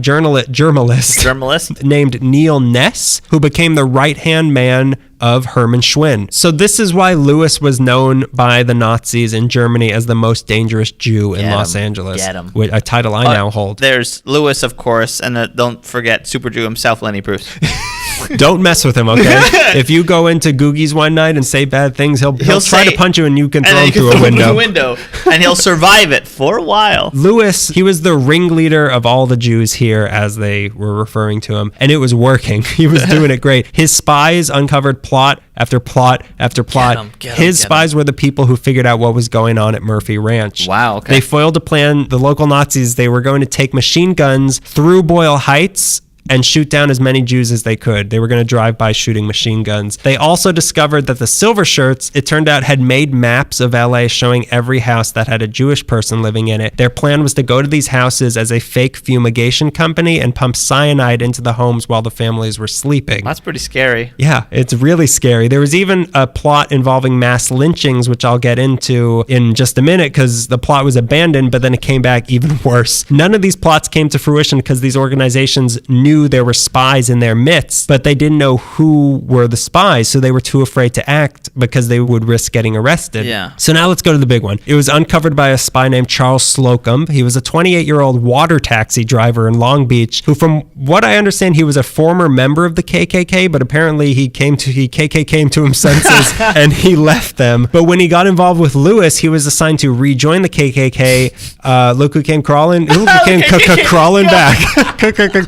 named Neil Ness, who became the right-hand man of Hermann Schwinn. So this is why Lewis was known by the Nazis in Germany as the most dangerous Jew in Los Angeles. Get him. A title I now hold. There's Lewis, of course, and don't forget Super Jew himself, Lenny Bruce. Don't mess with him, okay? If you go into Googie's one night and say bad things, he'll try to punch you and you can throw him through a window. And he'll survive it for a while. Lewis, he was the ringleader of all the Jews here, as they were referring to him, and it was working. He was doing it great. His spies uncovered plot after plot after plot. His spies were the people who figured out what was going on at Murphy Ranch. Wow, okay. They foiled a plan. The local Nazis, they were going to take machine guns through Boyle Heights and shoot down as many Jews as they could. They were going to drive by shooting machine guns. They also discovered that the Silver Shirts, it turned out, had made maps of LA showing every house that had a Jewish person living in it. Their plan was to go to these houses as a fake fumigation company and pump cyanide into the homes while the families were sleeping. That's pretty scary. Yeah, it's really scary. There was even a plot involving mass lynchings, which I'll get into in just a minute because the plot was abandoned, but then it came back even worse. None of these plots came to fruition because these organizations knew knew there were spies in their midst, but they didn't know who were the spies, so they were too afraid to act because they would risk getting arrested. Yeah. So now let's go to the big one. It was uncovered by a spy named Charles Slocum. He was a 28-year-old water taxi driver in Long Beach who, from what I understand, he was a former member of the KKK, but apparently KKK came to him senses and he left them. But when he got involved with Lewis, he was assigned to rejoin the KKK. Look who came crawling. Who came crawling back.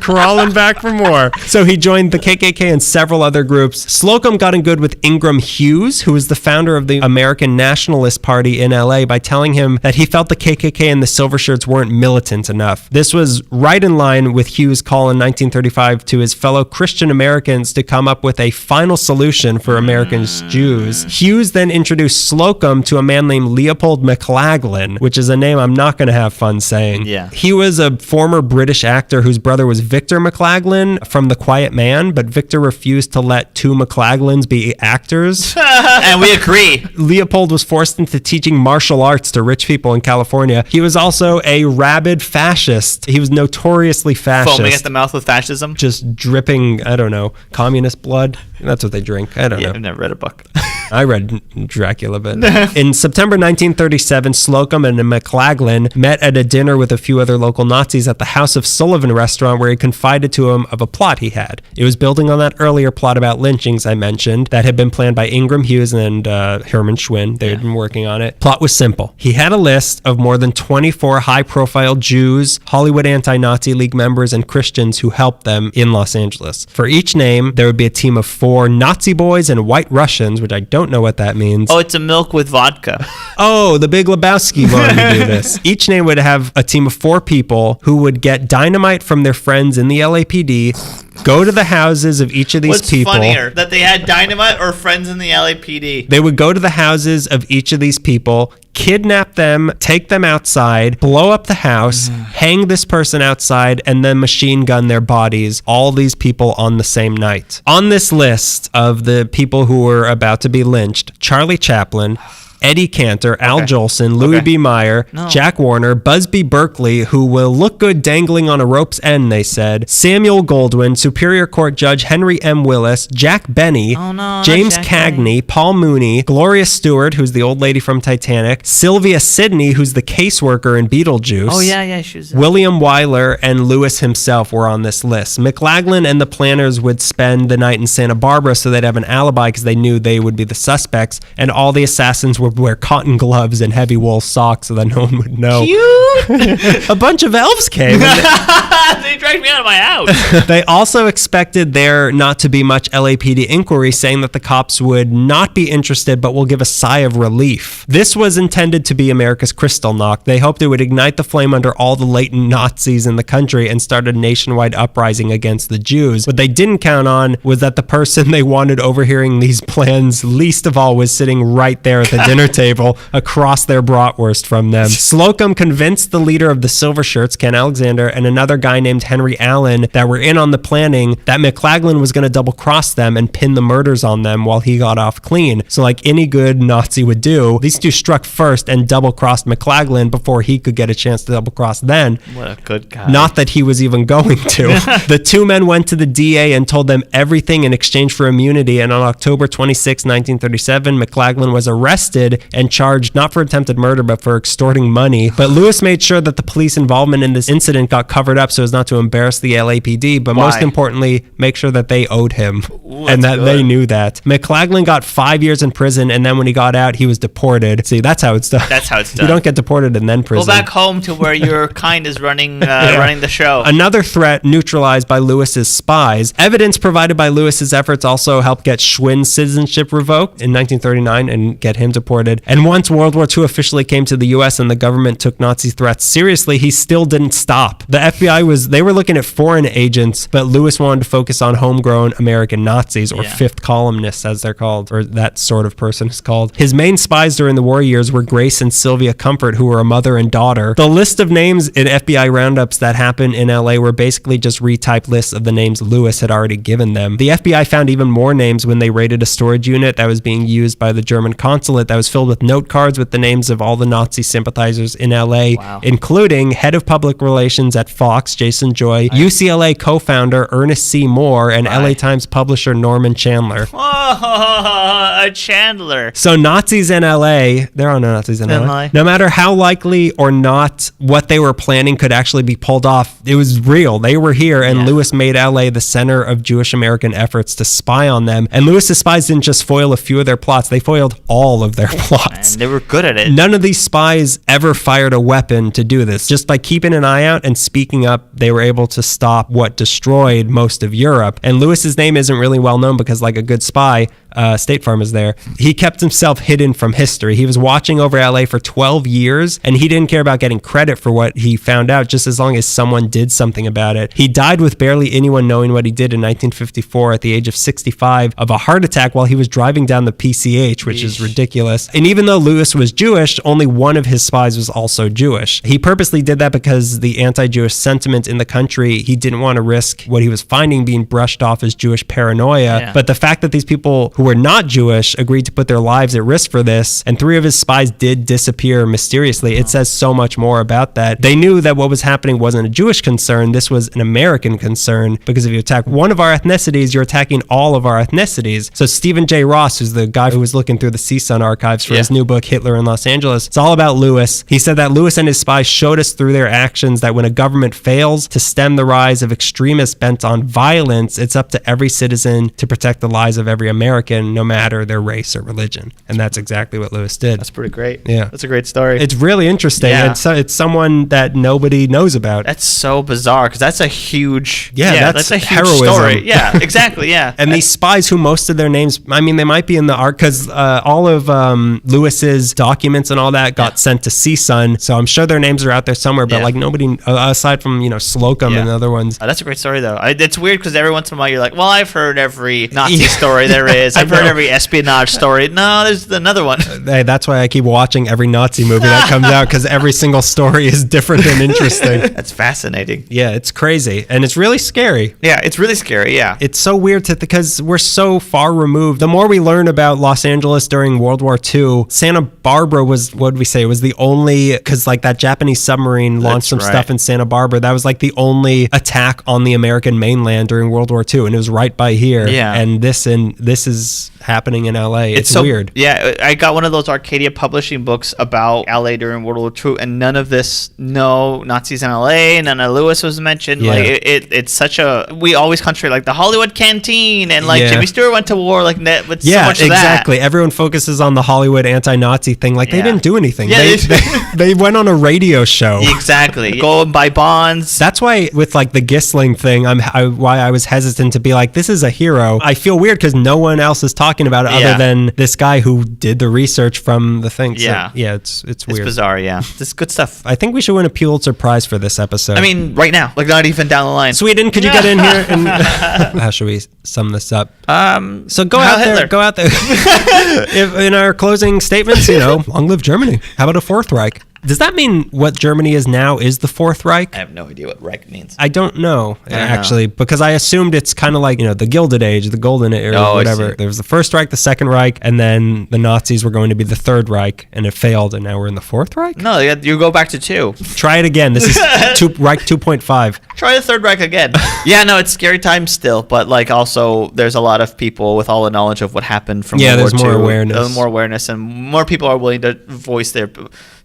Crawling back for more. So he joined the KKK and several other groups. Slocum got in good with Ingram Hughes, who was the founder of the American Nationalist Party in LA, by telling him that he felt the KKK and the Silver Shirts weren't militant enough. This was right in line with Hughes' call in 1935 to his fellow Christian Americans to come up with a final solution for Americans' Jews. Hughes then introduced Slocum to a man named Leopold McLaglen, which is a name I'm not going to have fun saying. Yeah. He was a former British actor whose brother was Victor McLaglen from The Quiet Man, but Victor refused to let two McLaglens be actors. And we agree. Leopold was forced into teaching martial arts to rich people in California. He was also a rabid fascist. He was notoriously fascist. Foaming at the mouth with fascism. Just dripping, I don't know, communist blood. That's what they drink. I don't know. I've never read a book. I read Dracula, but in September 1937, Slocum and McLaglen met at a dinner with a few other local Nazis at the House of Sullivan restaurant, where he confided to him of a plot he had. It was building on that earlier plot about lynchings I mentioned that had been planned by Ingram Hughes and Herman Schwinn. They had been working on it. Plot was simple. He had a list of more than 24 high-profile Jews, Hollywood Anti-Nazi League members, and Christians who helped them in Los Angeles. For each name, there would be a team of 4 Nazi boys and white Russians, which I don't know what that means. Oh, it's a milk with vodka. Oh, the Big Lebowski wanted to do this. Each name would have a team of 4 people who would get dynamite from their friends in the LAPD, go to the houses of each of these people. What's funnier, that they had dynamite or friends in the LAPD? They would go to the houses of each of these people, kidnap them, take them outside, blow up the house, hang this person outside, and then machine gun their bodies, all these people on the same night. On this list of the people who were about to be lynched, Charlie Chaplin, Eddie Cantor, Al Jolson, Louis B. Meyer, Jack Warner, Busby Berkeley, who will look good dangling on a rope's end, they said, Samuel Goldwyn, Superior Court Judge Henry M. Willis, Jack Benny, James Cagney, Paul Mooney, Gloria Stewart, who's the old lady from Titanic, Sylvia Sidney, who's the caseworker in Beetlejuice. Oh, yeah, she's... William Wyler and Lewis himself were on this list. McLaglen and the planners would spend the night in Santa Barbara so they'd have an alibi because they knew they would be the suspects, and all the assassins would wear cotton gloves and heavy wool socks so that no one would know. Cute! A bunch of elves came. They dragged me out of my house. They also expected there not to be much LAPD inquiry, saying that the cops would not be interested but will give a sigh of relief. This was intended to be America's crystal knock. They hoped it would ignite the flame under all the latent Nazis in the country and start a nationwide uprising against the Jews. What they didn't count on was that the person they wanted overhearing these plans least of all was sitting right there at the dinner table across their bratwurst from them. Slocum convinced the leader of the Silver Shirts, Ken Alexander, and another guy named Henry Allen that were in on the planning that McLaglen was going to double cross them and pin the murders on them while he got off clean. So like any good Nazi would do, these two struck first and double crossed McLaglen before he could get a chance to double cross then. What a good guy. Not that he was even going to. The two men went to the DA and told them everything in exchange for immunity, and on October 26, 1937, McLaglen was arrested and charged not for attempted murder but for extorting money. But Lewis made sure that the police involvement in this incident got covered up so as not to embarrass the LAPD, but most importantly, make sure that they owed him. Ooh, and that good. they knew that. McLaglen got 5 years in prison, and then when he got out, he was deported. See, that's how it's done. That's how it's done. You don't get deported and then prison. Go back home to where your kind is running running the show. Another threat neutralized by Lewis's spies. Evidence provided by Lewis's efforts also helped get Schwinn's citizenship revoked in 1939 and get him deported. And once World War II officially came to the U.S. and the government took Nazi threats seriously, he still didn't stop. The FBI they were looking at foreign agents, but Lewis wanted to focus on homegrown American Nazis, or fifth columnists as they're called, or that sort of person is called. His main spies during the war years were Grace and Sylvia Comfort, who were a mother and daughter. The list of names in FBI roundups that happened in LA were basically just retyped lists of the names Lewis had already given them. The FBI found even more names when they raided a storage unit that was being used by the German consulate that was was filled with note cards with the names of all the Nazi sympathizers in LA, Wow. including head of public relations at Fox, Jason Joy, UCLA co-founder Ernest C. Moore, and LA Times publisher Norman Chandler. Oh, a Chandler. So Nazis in LA, there are no Nazis in LA. No matter how likely or not what they were planning could actually be pulled off, it was real. They were here, and Lewis made LA the center of Jewish American efforts to spy on them. And Lewis's spies didn't just foil a few of their plots, they foiled all of their plots. And they were good at it. None of these spies ever fired a weapon to do this. Just by keeping an eye out and speaking up, they were able to stop what destroyed most of Europe. And Lewis's name isn't really well known because, like a good spy, State Farm is there. He kept himself hidden from history. He was watching over LA for 12 years, and he didn't care about getting credit for what he found out, just as long as someone did something about it. He died with barely anyone knowing what he did in 1954 at the age of 65 of a heart attack while he was driving down the PCH, which is ridiculous. And even though Lewis was Jewish, only one of his spies was also Jewish. He purposely did that because the anti-Jewish sentiment in the country, he didn't want to risk what he was finding being brushed off as Jewish paranoia. Yeah. But the fact that these people who were not Jewish agreed to put their lives at risk for this, and 3 of his spies did disappear mysteriously, it says so much more about that. They knew that what was happening wasn't a Jewish concern, this was an American concern, because if you attack one of our ethnicities, you're attacking all of our ethnicities. So Stephen J. Ross, who's the guy who was looking through the CSUN archives for his new book, Hitler in Los Angeles, it's all about Lewis. He said that Lewis and his spies showed us through their actions that when a government fails to stem the rise of extremists bent on violence, it's up to every citizen to protect the lives of every American, no matter their race or religion. And that's exactly what Lewis did. That's pretty great. Yeah. That's a great story. It's really interesting. Yeah. It's someone that nobody knows about. That's so bizarre because that's a huge that's a huge heroism. story. Yeah, exactly. Yeah. And these spies who most of their names, I mean, they might be in the arc because all of Lewis's documents and all that got sent to CSUN. So I'm sure their names are out there somewhere, but like nobody, aside from, Slocum and other ones. That's a great story, though. It's weird because every once in a while you're like, well, I've heard every Nazi story there is. I've heard every espionage story. No, there's another one. Hey, that's why I keep watching every Nazi movie that comes out, because every single story is different and interesting. That's fascinating. Yeah, it's crazy. And it's really scary. Yeah, it's really scary. Yeah. It's so weird because we're so far removed. The more we learn about Los Angeles during World War II, Santa Barbara was, what did we say, was the only, because like that Japanese submarine launched some stuff in Santa Barbara. That was like the only attack on the American mainland during World War II. And it was right by here. Yeah. And this is happening in LA. It's so weird. Yeah, I got one of those Arcadia Publishing books about LA during World War II, and none of this, no Nazis in LA, none of Lewis was mentioned. Yeah. Like it's such a, we always concentrate like the Hollywood Canteen and like Jimmy Stewart went to war, like that, with so much of that. Exactly. Everyone focuses on the Hollywood anti-Nazi thing. Like they didn't do anything. Yeah, they went on a radio show. Exactly. Go and buy bonds. That's why with like the Gissling thing, why I was hesitant to be like, this is a hero. I feel weird because no one else is talking about it other than this guy who did the research from the thing. So, it's weird. It's bizarre. Yeah, it's good stuff. I think we should win a Pulitzer Prize for this episode. I mean, right now, like not even down the line. Sweden, could you get in here? And how should we sum this up? So go out there. Go out there. If, in our closing statements, long live Germany. How about a Fourth Reich? Does that mean what Germany is now is the Fourth Reich? I have no idea what Reich means. I don't know, actually, because I assumed it's kind of like, the Gilded Age, the Golden Era, whatever. There was the First Reich, the Second Reich, and then the Nazis were going to be the Third Reich, and it failed, and now we're in the Fourth Reich? No, you go back to 2. Try it again. This is Reich 2.5. Try the Third Reich again. Yeah, no, it's scary times still, but like also there's a lot of people with all the knowledge of what happened from World War II. There's more awareness. There's more awareness, and more people are willing to voice their...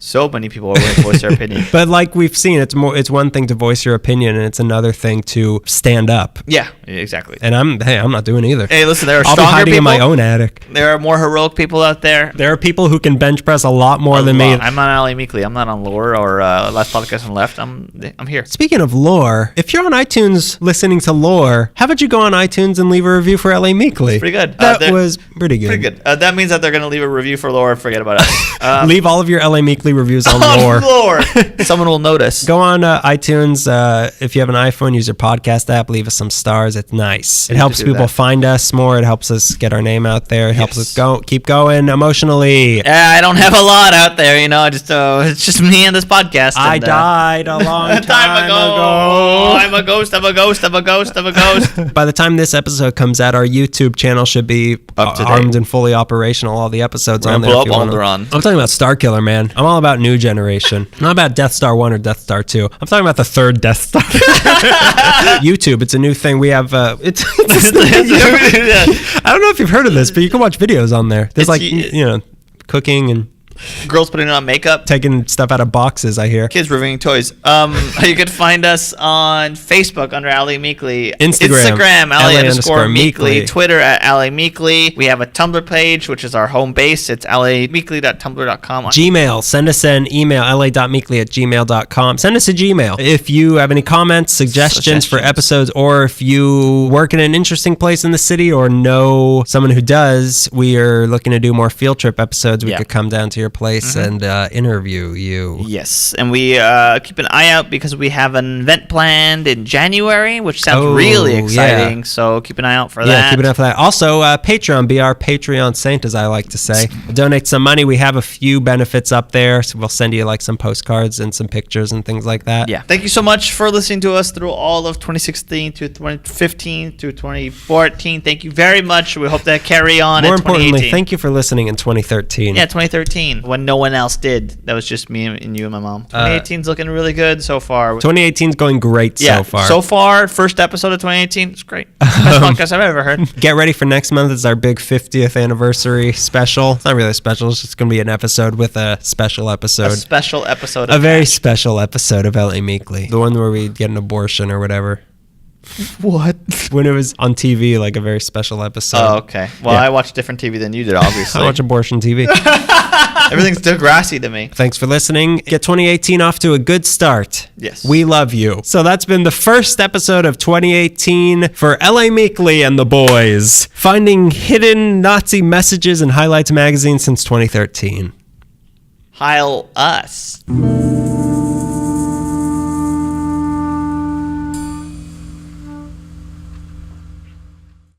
So many people are willing to voice their opinion. But like we've seen, it's one thing to voice your opinion, and it's another thing to stand up. Yeah, exactly. And I'm not doing either. Hey, listen, there are I'll stronger be hiding people in my own attic. There are more heroic people out there. There are people who can bench press a lot more than me. I'm on Ali Meekley. I'm not on Lore or Last Podcast on Left. I'm here. Speaking of Lore, if you're on iTunes listening to Lore, how about you go on iTunes and leave a review for LA Meekley? Pretty good. That was pretty good. Pretty good. That means that they're going to leave a review for Lore and forget about us. Leave all of your LA Meekley weekly reviews on Oh, lore. Lord. Someone will notice. Go on iTunes. If you have an iPhone, use your podcast app. Leave us some stars. It's nice. It helps do people that. find us more. It helps us get our name out there. It helps us keep going emotionally. I don't have a lot out there, it's just me and this podcast. I died a long time ago. I'm a ghost. By the time this episode comes out, our YouTube channel should be Up to date. armed and fully operational. All the episodes We're on gonna there. blow if you up wanna- Alderaan. I'm talking about Starkiller, man. I'm all about new generation. I'm not about Death Star 1 or Death Star 2. I'm talking about the third Death Star. YouTube, it's a new thing. We have it's I don't know if you've heard of this, but you can watch videos on there. There's cooking and Girls putting on makeup. taking stuff out of boxes, I hear. Kids reviewing toys. You could find us on Facebook under Ali Meekly. Instagram, Ali_Meekly. Twitter at Ali Meekly. We have a Tumblr page, which is our home base. It's alimeekly.tumblr.com. Gmail, send us an email, la.meekly@gmail.com. Send us a Gmail. If you have any comments, suggestions for episodes, or if you work in an interesting place in the city or know someone who does, we are looking to do more field trip episodes. We could come down to your place and interview you. Yes, and we keep an eye out because we have an event planned in January, which sounds really exciting. Yeah. So keep an eye out for that. Yeah, keep an eye out for that. Also, Patreon, be our Patreon saint, as I like to say. Donate some money. We have a few benefits up there, so we'll send you like some postcards and some pictures and things like that. Yeah. Thank you so much for listening to us through all of 2016 to 2015 to 2014. Thank you very much. We hope to carry on More in 2018. importantly, thank you for listening in 2013. Yeah, 2013, when no one else did. That was just me and you and my mom. 2018's looking really good so far. 2018 is going great so far. So far, first episode of 2018, it's great. Best podcast I've ever heard. Get ready for next month. It's our big 50th anniversary special. It's not really a special. It's just going to be an episode with a special episode. A special episode. A Of very that. special episode of L.A. Meekly. The one where we get an abortion or whatever. What? When it was on TV, like a very special episode. Oh, okay. Well, Yeah. I watch different TV than you did, obviously. I watch abortion TV. Everything's still grassy to me. Thanks for listening. Get 2018 off to a good start. Yes. We love you. So that's been the first episode of 2018 for L.A. Meekly and the boys. Finding hidden Nazi messages in Highlights magazine since 2013. Heil us.